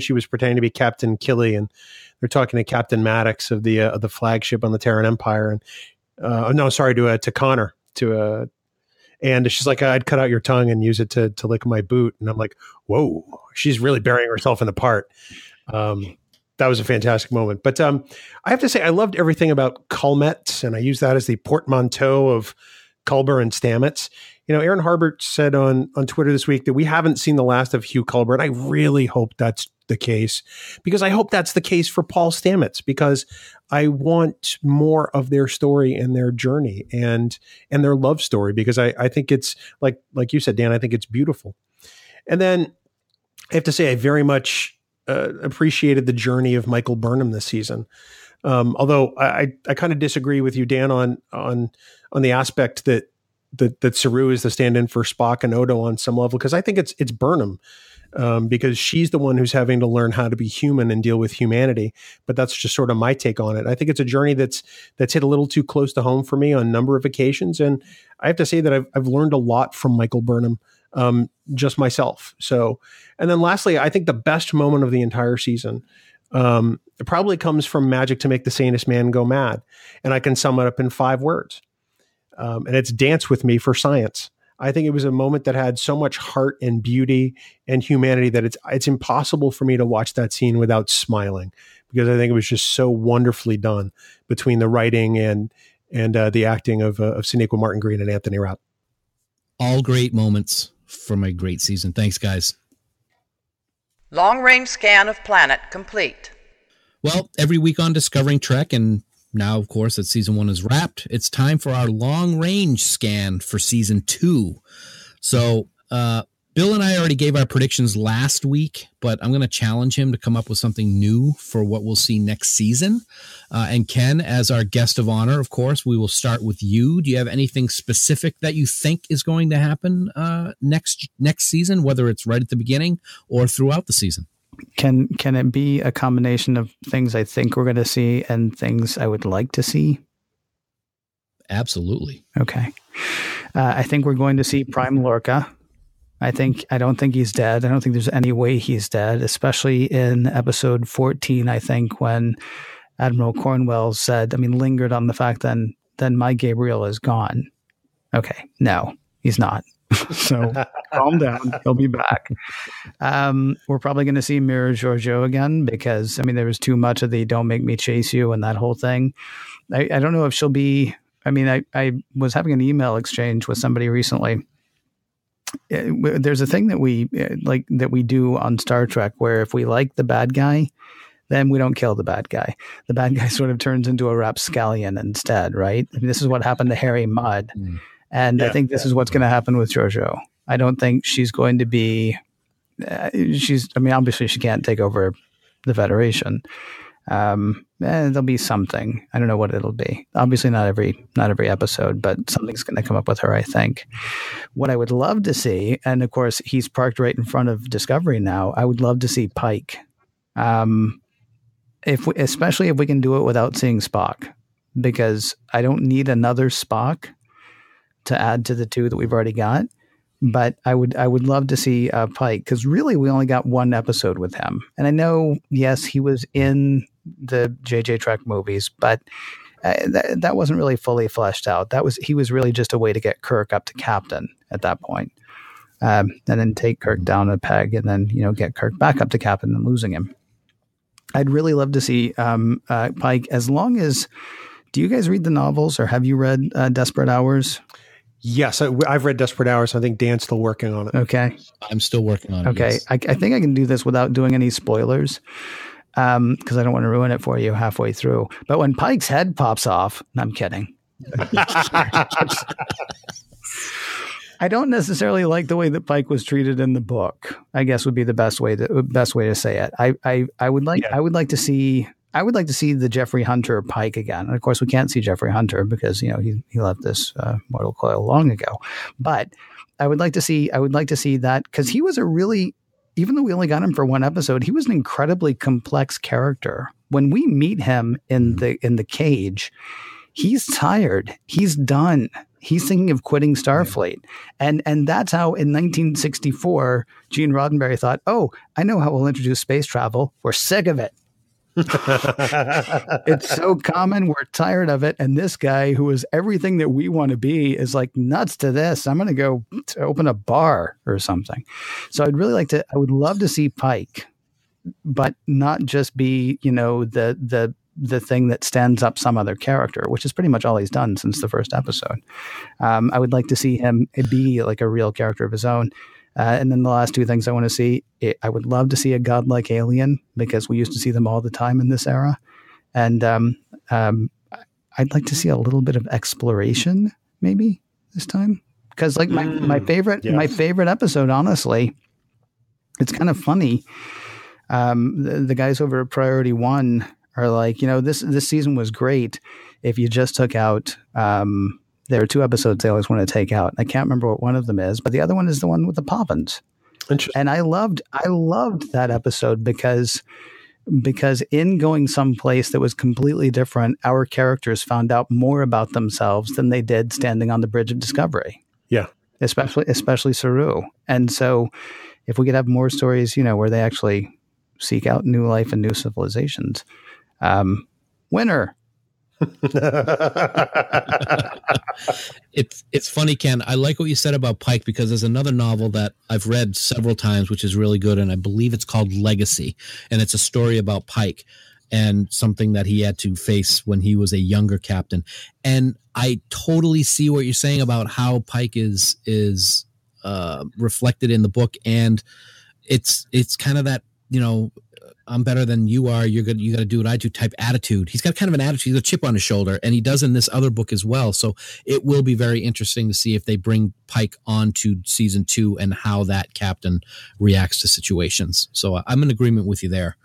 she was pretending to be Captain Killy, and they're talking to Captain Maddox of the flagship on the Terran Empire, and to Connor, and she's like, "I'd cut out your tongue and use it to lick my boot," and I'm like, "Whoa, she's really burying herself in the part." That was a fantastic moment. But I have to say, I loved everything about Culmet, and I use that as the portmanteau of Culber and Stamets. Aaron Harbert said on Twitter this week that we haven't seen the last of Hugh Culber, and I really hope that's the case, because I hope that's the case for Paul Stamets, because I want more of their story and their journey and their love story, because I think it's like you said, Dan, I think it's beautiful. And then I have to say, I very much appreciated the journey of Michael Burnham this season. Although I kind of disagree with you, Dan, on the aspect that Saru is the stand-in for Spock and Odo on some level, because I think it's Burnham, because she's the one who's having to learn how to be human and deal with humanity. But that's just sort of my take on it. I think it's a journey that's hit a little too close to home for me on a number of occasions, and I have to say that I've learned a lot from Michael Burnham, just myself. So, and then lastly, I think the best moment of the entire season, it probably comes from Magic to Make the Sanest Man Go Mad, and I can sum it up in 5 words. And it's Dance With Me for Science. I think it was a moment that had so much heart and beauty and humanity that it's impossible for me to watch that scene without smiling, because I think it was just so wonderfully done between the writing and the acting of Sonequa Martin Green and Anthony Rapp. All great moments from a great season. Thanks, guys. Long-range scan of planet complete. Well, every week on Discovering Trek, and now, of course, that season 1 is wrapped, it's time for our long-range scan for season 2. So, Bill and I already gave our predictions last week, but I'm going to challenge him to come up with something new for what we'll see next season. And Ken, as our guest of honor, of course, we will start with you. Do you have anything specific that you think is going to happen next season, whether it's right at the beginning or throughout the season? Can it be a combination of things I think we're going to see and things I would like to see? Absolutely. Okay. I think we're going to see Prime Lorca. I don't think he's dead. I don't think there's any way he's dead, especially in episode 14, I think, when Admiral Cornwell lingered on the fact then my Gabriel is gone. Okay. No, he's not. So calm down. He'll be back. We're probably going to see Mira Georgiou again, because, there was too much of the "don't make me chase you" and that whole thing. I don't know if she'll be, I was having an email exchange with somebody recently. There's a thing that we do on Star Trek where if we like the bad guy, then we don't kill the bad guy. The bad guy sort of turns into a rapscallion instead, right? This is what happened to Harry Mudd. And I think this is what's going to happen with Georgiou. I don't think she's going to be, obviously she can't take over the Federation. There'll be something. I don't know what it'll be. Obviously not every episode, but something's going to come up with her, I think. What I would love to see, and of course he's parked right in front of Discovery now, I would love to see Pike. Especially if we can do it without seeing Spock, because I don't need another Spock to add to the 2 that we've already got. But I would love to see Pike, because really we only got 1 episode with him. And I know, yes, he was in the JJ Trek movies, but that wasn't really fully fleshed out. He was really just a way to get Kirk up to captain at that point, and then take Kirk down a peg, and then get Kirk back up to captain and losing him. I'd really love to see Pike. As long as, do you guys read the novels, or have you read Desperate Hours? Yes, I've read Desperate Hours. I think Dan's still working on it. Okay. I'm still working on it. Okay. Yes. I think I can do this without doing any spoilers, because I don't want to ruin it for you halfway through. But when Pike's head pops off, no, I'm kidding. I don't necessarily like the way that Pike was treated in the book, I guess would be the best way to say it. I would like to see the Jeffrey Hunter Pike again. And of course, we can't see Jeffrey Hunter because he left this mortal coil long ago. But I would like to see that, because he was even though we only got him for 1 episode, he was an incredibly complex character. When we meet him in the cage, he's tired. He's done. He's thinking of quitting Starfleet. And that's how in 1964, Gene Roddenberry thought, oh, I know how we'll introduce space travel. We're sick of it. It's so common. We're tired of it. And this guy, who is everything that we want to be, is like nuts to this. I'm going to go open a bar or something. So I would love to see Pike not just be, the thing that stands up some other character, which is pretty much all he's done since the first episode. I would like to see him be like a real character of his own. And then the last two things I want to see, I would love to see a godlike alien, because we used to see them all the time in this era. And I'd like to see a little bit of exploration maybe this time. Because like my favorite episode, honestly, it's kind of funny. The guys over at Priority One are like, this season was great if you just took out, there are two episodes they always want to take out. I can't remember what one of them is, but the other one is the one with the Poppins. And I loved that episode because in going someplace that was completely different, our characters found out more about themselves than they did standing on the bridge of Discovery. Yeah. Especially Saru. And so if we could have more stories, where they actually seek out new life and new civilizations, winner. It's funny, Ken. I like what you said about Pike, because there's another novel that I've read several times, which is really good, and I believe it's called Legacy, and it's a story about Pike and something that he had to face when he was a younger captain. And I totally see what you're saying about how Pike is reflected in the book, and it's kind of that, I'm better than you are, you got to do what I do type attitude. He's got kind of an attitude, he's a chip on his shoulder, and he does in this other book as well. So it will be very interesting to see if they bring Pike onto season 2 and how that captain reacts to situations. So I'm in agreement with you there.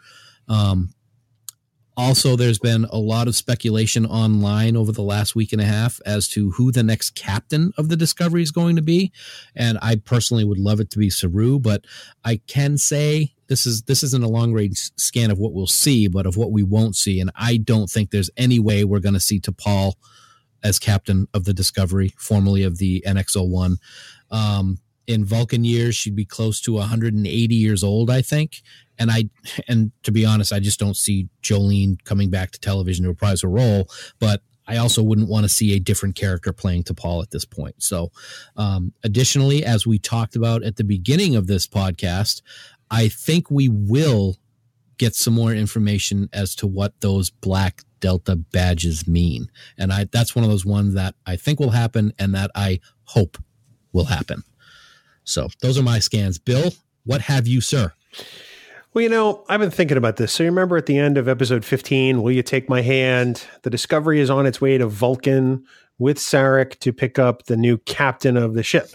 Also, there's been a lot of speculation online over the last week and a half as to who the next captain of the Discovery is going to be. And I personally would love it to be Saru, but I can say this isn't a long-range scan of what we'll see, but of what we won't see. And I don't think there's any way we're going to see T'Pol as captain of the Discovery, formerly of the NX-01. In Vulcan years, she'd be close to 180 years old, I think. And to be honest, I just don't see Jolene coming back to television to reprise her role, but I also wouldn't want to see a different character playing T'Pol at this point. So, additionally, as we talked about at the beginning of this podcast, I think we will get some more information as to what those Black Delta badges mean. And that's one of those ones that I think will happen and that I hope will happen. So those are my scans. Bill, what have you, sir? Well, I've been thinking about this. So you remember at the end of episode 15, Will You Take My Hand? The Discovery is on its way to Vulcan with Sarek to pick up the new captain of the ship.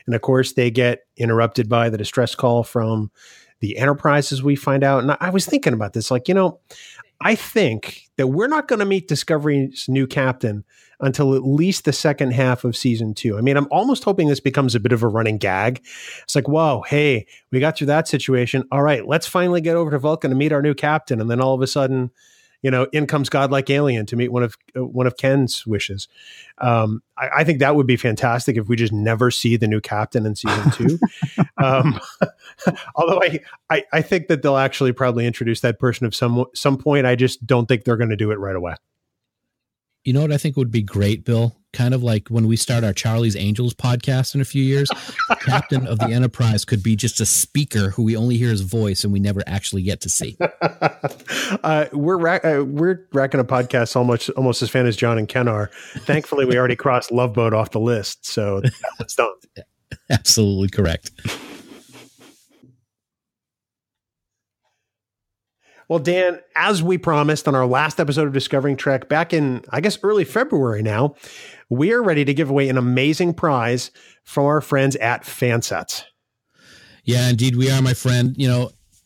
And of course, they get interrupted by the distress call from the Enterprise, as we find out. And I was thinking about this, I think that we're not going to meet Discovery's new captain until at least the second half of season 2. I mean, I'm almost hoping this becomes a bit of a running gag. It's like, whoa, hey, we got through that situation. All right, let's finally get over to Vulcan and meet our new captain. And then all of a sudden, in comes godlike alien to meet one of Ken's wishes. I think that would be fantastic if we just never see the new captain in season 2. Although I think that they'll actually probably introduce that person at some point. I just don't think they're going to do it right away. You know what I think would be great, Bill? Kind of like when we start our Charlie's Angels podcast in a few years, the captain of the Enterprise could be just a speaker who we only hear his voice and we never actually get to see. We're racking a podcast almost as fan as John and Ken are. Thankfully, we already crossed Love Boat off the list, so that's done. Absolutely correct. Well, Dan, as we promised on our last episode of Discovering Trek back in, I guess, early February now, we are ready to give away an amazing prize from our friends at Fansets. Yeah, indeed we are, my friend.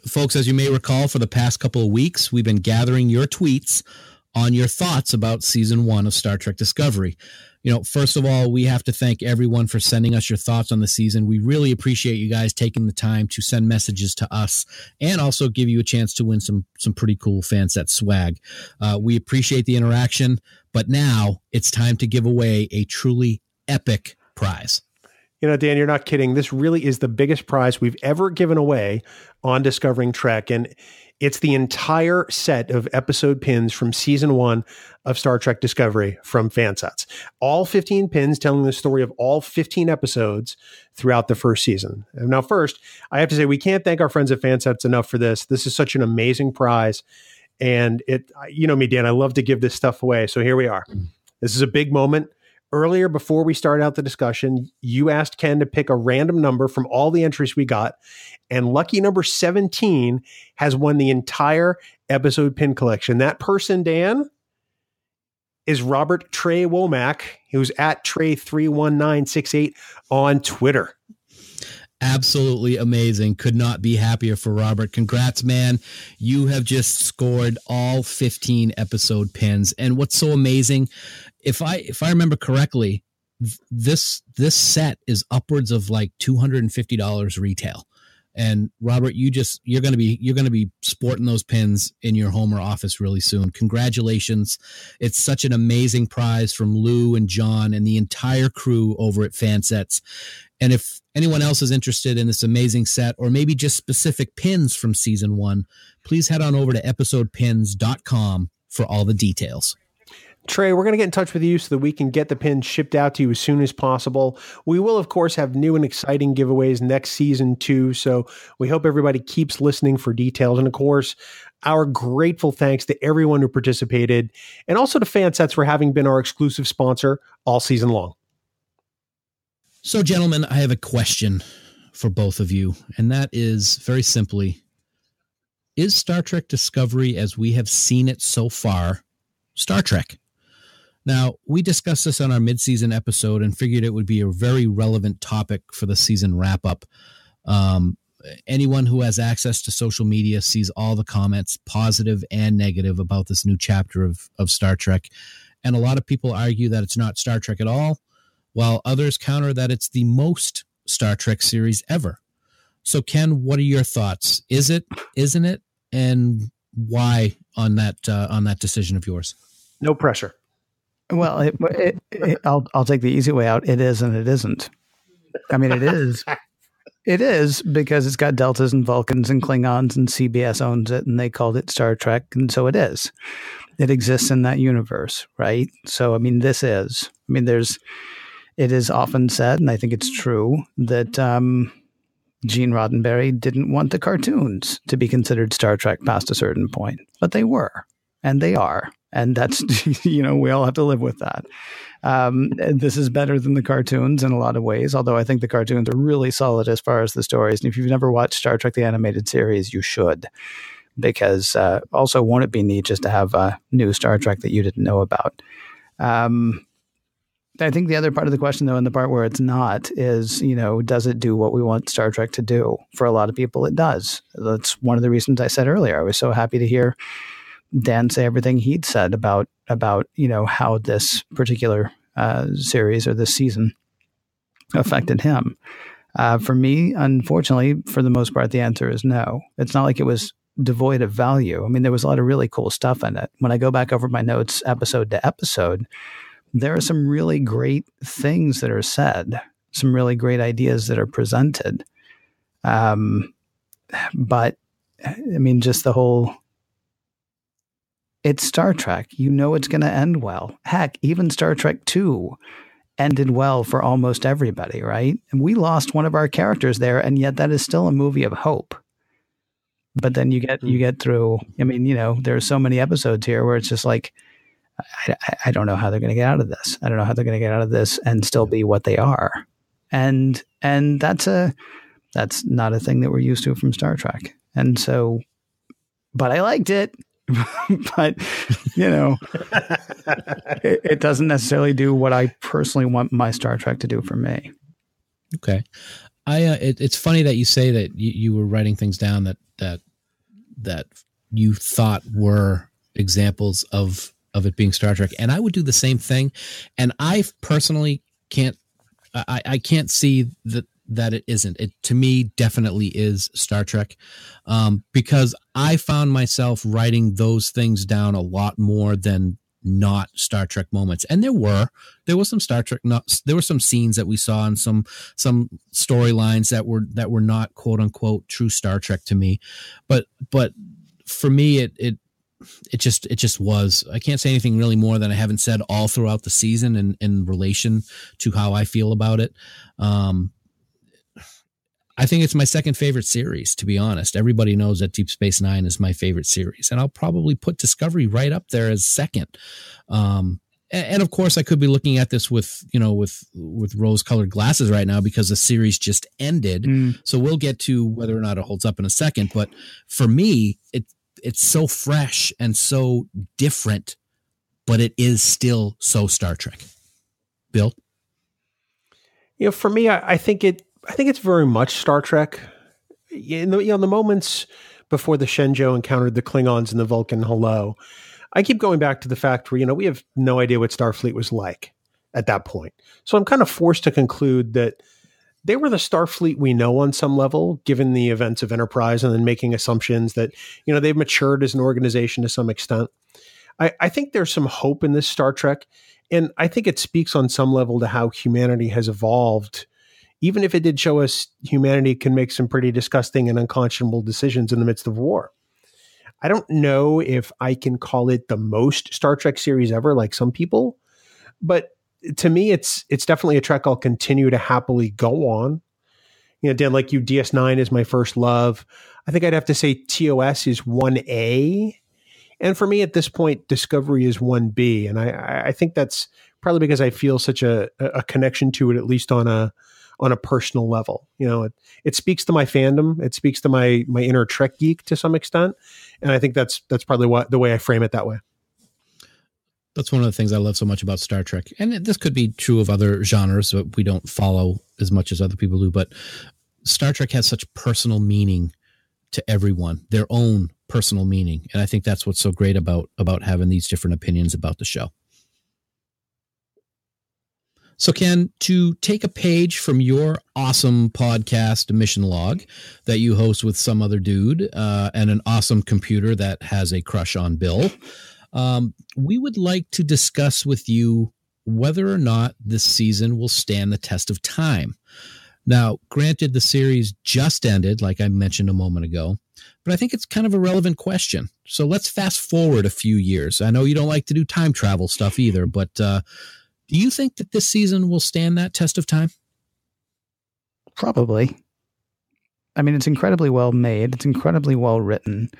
Folks, as you may recall, for the past couple of weeks, we've been gathering your tweets on your thoughts about season 1 of Star Trek Discovery. First of all, we have to thank everyone for sending us your thoughts on the season. We really appreciate you guys taking the time to send messages to us and also give you a chance to win some pretty cool Fansets swag. We appreciate the interaction, but now it's time to give away a truly epic prize. Dan, you're not kidding. This really is the biggest prize we've ever given away on Discovering Trek. And it's the entire set of episode pins from season 1 of Star Trek Discovery from Fansets. All 15 pins telling the story of all 15 episodes throughout the first season. And now, first, I have to say, we can't thank our friends at Fansets enough for this. This is such an amazing prize. And you know me, Dan, I love to give this stuff away. So here we are. This is a big moment. Earlier, before we started out the discussion, you asked Ken to pick a random number from all the entries we got, and lucky number 17 has won the entire episode pin collection. That person, Dan, is Robert Trey Womack, who's at Trey31968 on Twitter. Absolutely amazing. Could not be happier for Robert. Congrats, man. You have just scored all 15 episode pins. And what's so amazing, if I remember correctly, this set is upwards of like $250 retail. And Robert, you're going to be sporting those pins in your home or office really soon. Congratulations. It's such an amazing prize from Lou and John and the entire crew over at Fansets. And if anyone else is interested in this amazing set, or maybe just specific pins from season 1, please head on over to episodepins.com for all the details. Trey, we're going to get in touch with you so that we can get the pins shipped out to you as soon as possible. We will, of course, have new and exciting giveaways next season too. So we hope everybody keeps listening for details. And of course, our grateful thanks to everyone who participated, and also to Fansets for having been our exclusive sponsor all season long. So, gentlemen, I have a question for both of you, and that is very simply, is Star Trek Discovery, as we have seen it so far, Star Trek? Now, we discussed this on our mid-season episode and figured it would be a very relevant topic for the season wrap-up. Anyone who has access to social media sees all the comments, positive and negative, about this new chapter of Star Trek. And a lot of people argue that it's not Star Trek at all, while others counter that it's the most Star Trek series ever. So, Ken, what are your thoughts? Is it, isn't it, and why on that decision of yours? No pressure. Well, I'll take the easy way out. It is and it isn't. I mean, it is. It is because it's got Deltas and Vulcans and Klingons, and CBS owns it, and they called it Star Trek, and so it is. It exists in that universe, right? So, I mean, this is. I mean, it is often said, and I think it's true, that Gene Roddenberry didn't want the cartoons to be considered Star Trek past a certain point, but they were, and they are. And that's, we all have to live with that. This is better than the cartoons in a lot of ways, although I think the cartoons are really solid as far as the stories. And if you've never watched Star Trek, the animated series, you should, because also won't it be neat just to have a new Star Trek that you didn't know about? I think the other part of the question, though, and the part where it's not, is, does it do what we want Star Trek to do? For a lot of people, it does. That's one of the reasons I said earlier. I was so happy to hear Dan say everything he'd said about how this particular series or this season affected him. For me, unfortunately, for the most part, the answer is no. It's not like it was devoid of value. I mean, there was a lot of really cool stuff in it. When I go back over my notes episode to episode, there are some really great things that are said, some really great ideas that are presented. But I mean, just the whole, it's Star Trek. It's going to end well. Heck, even Star Trek 2 ended well for almost everybody, right? And we lost one of our characters there, and yet that is still a movie of hope. But then you get through, I mean, there are so many episodes here where it's just like, I don't know how they're going to get out of this. I don't know how they're going to get out of this and still be what they are. And that's not a thing that we're used to from Star Trek. And so, but I liked it. But it doesn't necessarily do what I personally want my Star Trek to do for me. Okay, it's funny that you say that you were writing things down that you thought were examples of it being Star Trek, and I would do the same thing. And I personally can't see that it isn't. It, to me, definitely is Star Trek, because I found myself writing those things down a lot more than not Star Trek moments. And there were some Star Trek, there were some scenes that we saw and some storylines that were not quote unquote true Star Trek to me. But for me, it just was. I can't say anything really more than I haven't said all throughout the season in relation to how I feel about it. I think it's my second favorite series, to be honest. Everybody knows that Deep Space Nine is my favorite series, and I'll probably put Discovery right up there as second. And of course, I could be looking at this with rose-colored glasses right now because the series just ended. So we'll get to whether or not it holds up in a second. But for me, it's so fresh and so different, but it is still so Star Trek. Bill? For me, I think it's very much Star Trek. In the moments before the Shenzhou encountered the Klingons and the Vulcan hello, I keep going back to the fact where, we have no idea what Starfleet was like at that point. So I'm kind of forced to conclude that they were the Starfleet we know on some level, given the events of Enterprise, and then making assumptions that, they've matured as an organization to some extent. I think there's some hope in this Star Trek, and I think it speaks on some level to how humanity has evolved. Even if it did show us humanity can make some pretty disgusting and unconscionable decisions in the midst of war. I don't know if I can call it the most Star Trek series ever, like some people, but to me, it's definitely a Trek I'll continue to happily go on. Dan, like you, DS9 is my first love. I think I'd have to say TOS is 1A. And for me at this point, Discovery is 1B. And I think that's probably because I feel such a connection to it, at least on a personal level. It speaks to my fandom. It speaks to my inner Trek geek to some extent. And I think that's probably the way I frame it that way. That's one of the things I love so much about Star Trek. And this could be true of other genres that we don't follow as much as other people do, but Star Trek has such personal meaning to everyone, their own personal meaning. And I think that's what's so great about having these different opinions about the show. So, Ken, to take a page from your awesome podcast, Mission Log, that you host with some other dude and an awesome computer that has a crush on Bill, we would like to discuss with you whether or not this season will stand the test of time. Now, granted, the series just ended, like I mentioned a moment ago, but I think it's kind of a relevant question. So let's fast forward a few years. I know you don't like to do time travel stuff either, but do you think that this season will stand that test of time? Probably. I mean, it's incredibly well made. It's incredibly well written.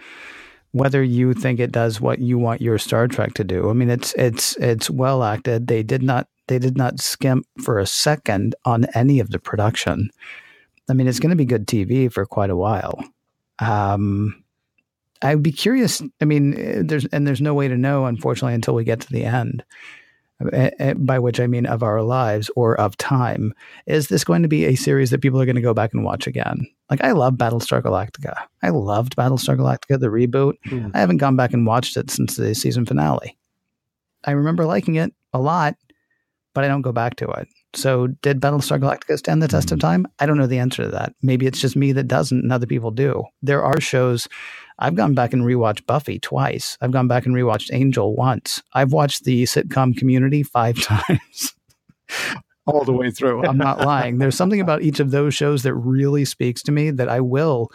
Whether you think it does what you want your Star Trek to do, I mean, it's well acted. They did not skimp for a second on any of the production. I mean, it's going to be good TV for quite a while. I'd be curious. I mean, there's no way to know, unfortunately, until we get to the end. By which I mean of our lives or of time. Is this going to be a series that people are going to go back and watch again? Like, I love Battlestar Galactica. I loved Battlestar Galactica, the reboot. I haven't gone back and watched it since the season finale. I remember liking it a lot, but I don't go back to it. So did Battlestar Galactica stand the test of time? I don't know the answer to that. Maybe it's just me that doesn't and other people do. There are shows. I've gone back and rewatched Buffy twice. I've gone back and rewatched Angel once. I've watched the sitcom Community 5 times. All the way through. I'm not lying. There's something about each of those shows that really speaks to me that I will,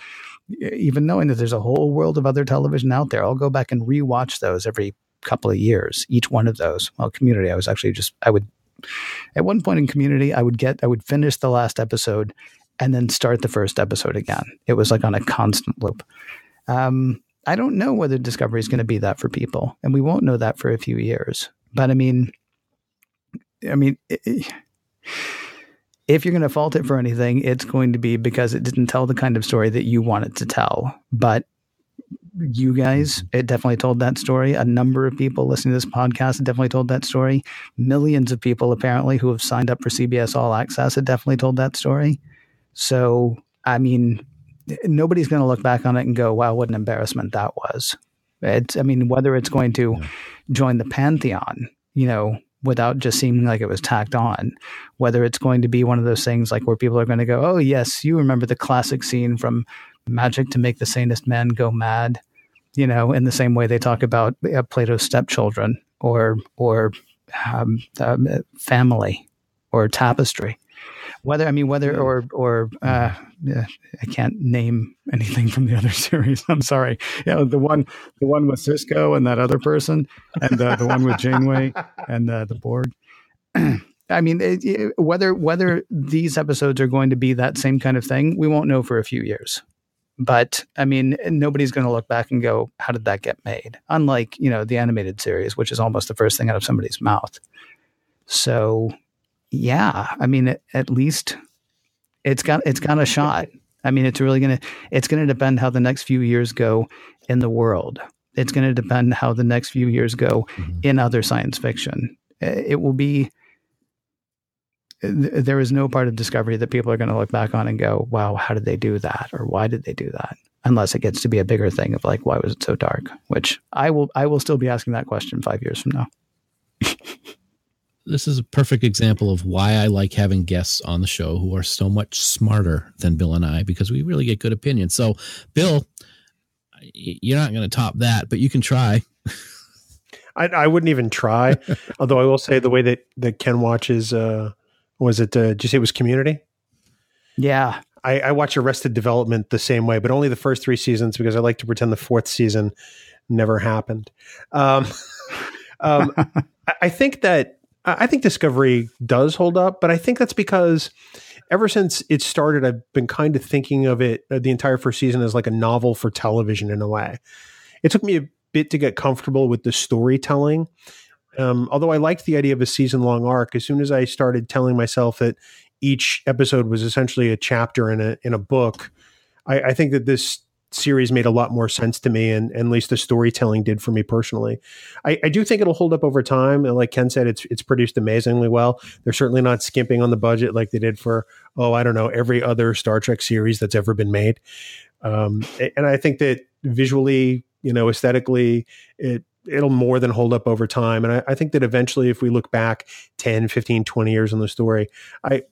even knowing that there's a whole world of other television out there, I'll go back and rewatch those every couple of years, each one of those. Well, Community, at one point in Community, I would finish the last episode and then start the first episode again. It was like on a constant loop. I don't know whether Discovery is going to be that for people, and we won't know that for a few years. But I mean, if you're going to fault it for anything, it's going to be because it didn't tell the kind of story that you want it to tell. But you guys, it definitely told that story. A number of people listening to this podcast definitely told that story. Millions of people apparently who have signed up for CBS All Access have definitely told that story. So, I mean, nobody's going to look back on it and go, wow, what an embarrassment that was. Whether it's going to join the pantheon, without just seeming like it was tacked on, whether it's going to be one of those things like where people are going to go, oh, yes, you remember the classic scene from Magic to Make the Sanest Man Go Mad, in the same way they talk about Plato's stepchildren or family or tapestry. I can't name anything from the other series. I'm sorry. Yeah, the one with Sisko and that other person, and the one with Janeway and the Borg. I mean, whether these episodes are going to be that same kind of thing, we won't know for a few years. But I mean, nobody's going to look back and go, "How did that get made?" Unlike the animated series, which is almost the first thing out of somebody's mouth. So, yeah, I mean, at least it's got a shot. I mean, it's going to depend how the next few years go in the world. It's going to depend how the next few years go in other science fiction. It will be. There is no part of Discovery that people are going to look back on and go, "Wow, how did they do that?" or "Why did they do that?" Unless it gets to be a bigger thing of like, "Why was it so dark?" Which I will still be asking that question 5 years from now. This is a perfect example of why I like having guests on the show who are so much smarter than Bill and I, because we really get good opinions. So, Bill, you're not going to top that, but you can try. I wouldn't even try. Although I will say the way that Ken watches, did you say it was Community? Yeah. I watch Arrested Development the same way, but only the first 3 seasons because I like to pretend the 4th season never happened. I think Discovery does hold up, but I think that's because ever since it started, I've been kind of thinking of it, the entire first season, as like a novel for television in a way. It took me a bit to get comfortable with the storytelling. Although I liked the idea of a season-long arc, as soon as I started telling myself that each episode was essentially a chapter in a book, I think that this series made a lot more sense to me, and at least the storytelling did for me personally. I do think it'll hold up over time, and like Ken said, it's produced amazingly well. They're certainly not skimping on the budget like they did for every other Star Trek series that's ever been made. And I think that visually, aesthetically, it'll more than hold up over time. And I think that eventually, if we look back 10, 15, 20 years on the story, I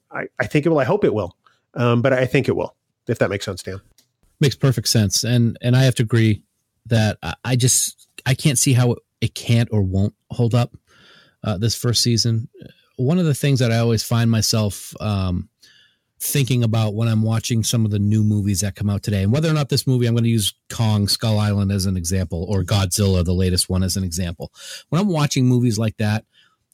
think it will. I hope it will. But I think it will, if that makes sense, Dan. Makes perfect sense. And I have to agree that I can't see how it can't or won't hold up this first season. One of the things that I always find myself thinking about when I'm watching some of the new movies that come out today, and whether or not this movie, I'm going to use Kong Skull Island as an example, or Godzilla, the latest one, as an example. When I'm watching movies like that,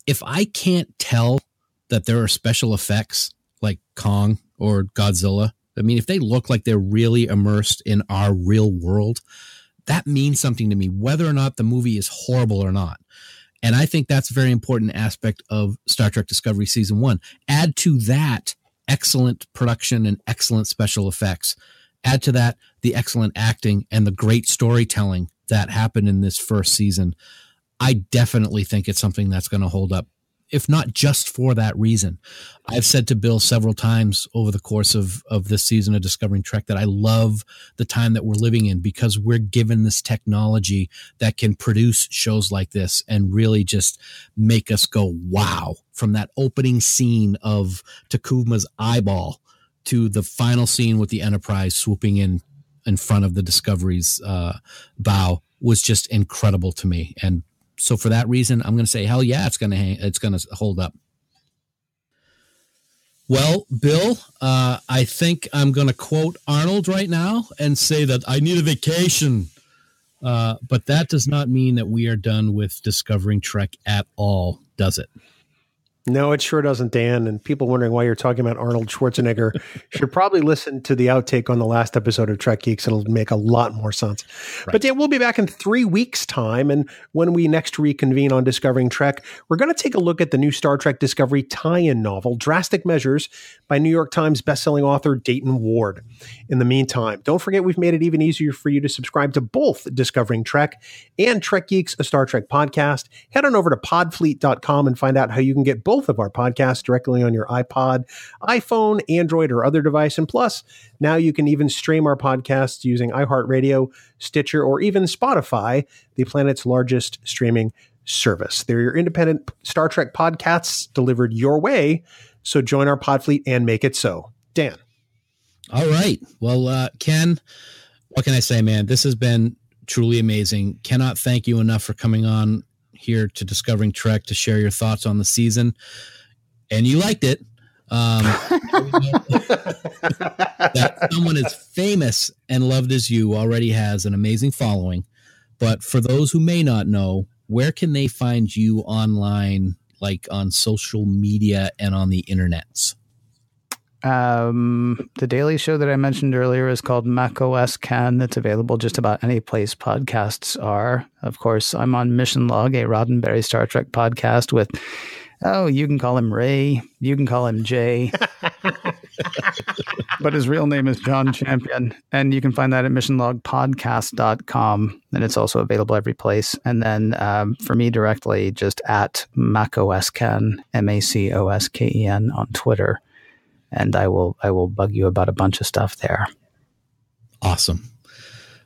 if I can't tell that there are special effects like Kong or Godzilla, I mean, if they look like they're really immersed in our real world, that means something to me, whether or not the movie is horrible or not. And I think that's a very important aspect of Star Trek Discovery Season 1. Add to that excellent production and excellent special effects. Add to that the excellent acting and the great storytelling that happened in this first season. I definitely think it's something that's going to hold up, if not just for that reason. I've said to Bill several times over the course of this season of Discovering Trek that I love the time that we're living in, because we're given this technology that can produce shows like this and really just make us go, wow, from that opening scene of Takuma's eyeball to the final scene with the Enterprise swooping in front of the Discovery's bow was just incredible to me. And so for that reason, I'm going to say, hell yeah, it's going to hold up. Well, Bill, I think I'm going to quote Arnold right now and say that I need a vacation. But that does not mean that we are done with Discovering Trek at all, does it? No, it sure doesn't, Dan. And people wondering why you're talking about Arnold Schwarzenegger should probably listen to the outtake on the last episode of Trek Geeks. It'll make a lot more sense. Right. But Dan, we'll be back in 3 weeks' time. And when we next reconvene on Discovering Trek, we're going to take a look at the new Star Trek Discovery tie-in novel, Drastic Measures, by New York Times bestselling author Dayton Ward. In the meantime, don't forget we've made it even easier for you to subscribe to both Discovering Trek and Trek Geeks, a Star Trek podcast. Head on over to podfleet.com and find out how you can get both of our podcasts directly on your iPod, iPhone, Android, or other device. And plus, now you can even stream our podcasts using iHeartRadio, Stitcher, or even Spotify, the planet's largest streaming service. They're your independent Star Trek podcasts delivered your way. So join our Podfleet and make it so. Dan. All right. Well, Ken, what can I say, man? This has been truly amazing. Cannot thank you enough for coming on here to Discovering Trek to share your thoughts on the season, and you liked it. That someone as famous and loved as you already has an amazing following. But for those who may not know, where can they find you online, like on social media and on the internets? The daily show that I mentioned earlier is called macOS Can. It's available just about any place podcasts are. Of course, I'm on Mission Log, a Roddenberry Star Trek podcast with, you can call him Ray, you can call him Jay, but his real name is John Champion. And you can find that at missionlogpodcast.com. And it's also available every place. And then for me directly, just at macOSken, MACOSKEN on Twitter. And I will bug you about a bunch of stuff there. Awesome.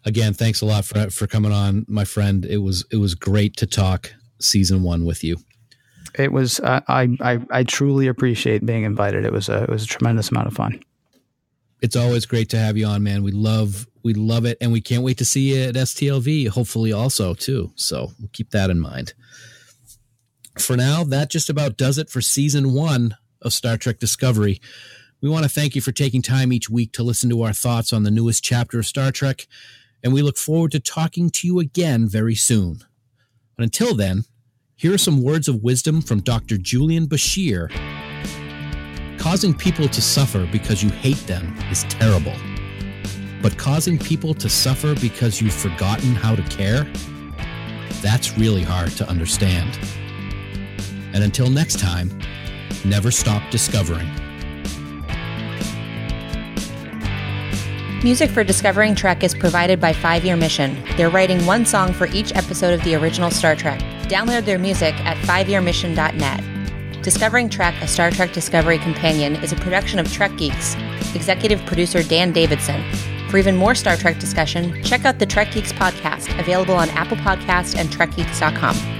Again, thanks a lot for coming on, my friend. It was great to talk season 1 with you. It was. I truly appreciate being invited. It was a tremendous amount of fun. It's always great to have you on, man. We love it, and we can't wait to see you at STLV. Hopefully, also too. So we'll keep that in mind. For now, that just about does it for season 1 of Star Trek Discovery. We want to thank you for taking time each week to listen to our thoughts on the newest chapter of Star Trek, and we look forward to talking to you again very soon. But until then, here are some words of wisdom from Dr. Julian Bashir. Causing people to suffer because you hate them is terrible. But causing people to suffer because you've forgotten how to care, that's really hard to understand. And until next time, never stop discovering. Music for Discovering Trek is provided by 5 Year Mission. They're writing one song for each episode of the original Star Trek. Download their music at 5yearmission.net. Discovering Trek, a Star Trek Discovery companion, is a production of Trek Geeks. Executive producer Dan Davidson. For even more Star Trek discussion, check out the Trek Geeks podcast, available on Apple Podcasts and TrekGeeks.com.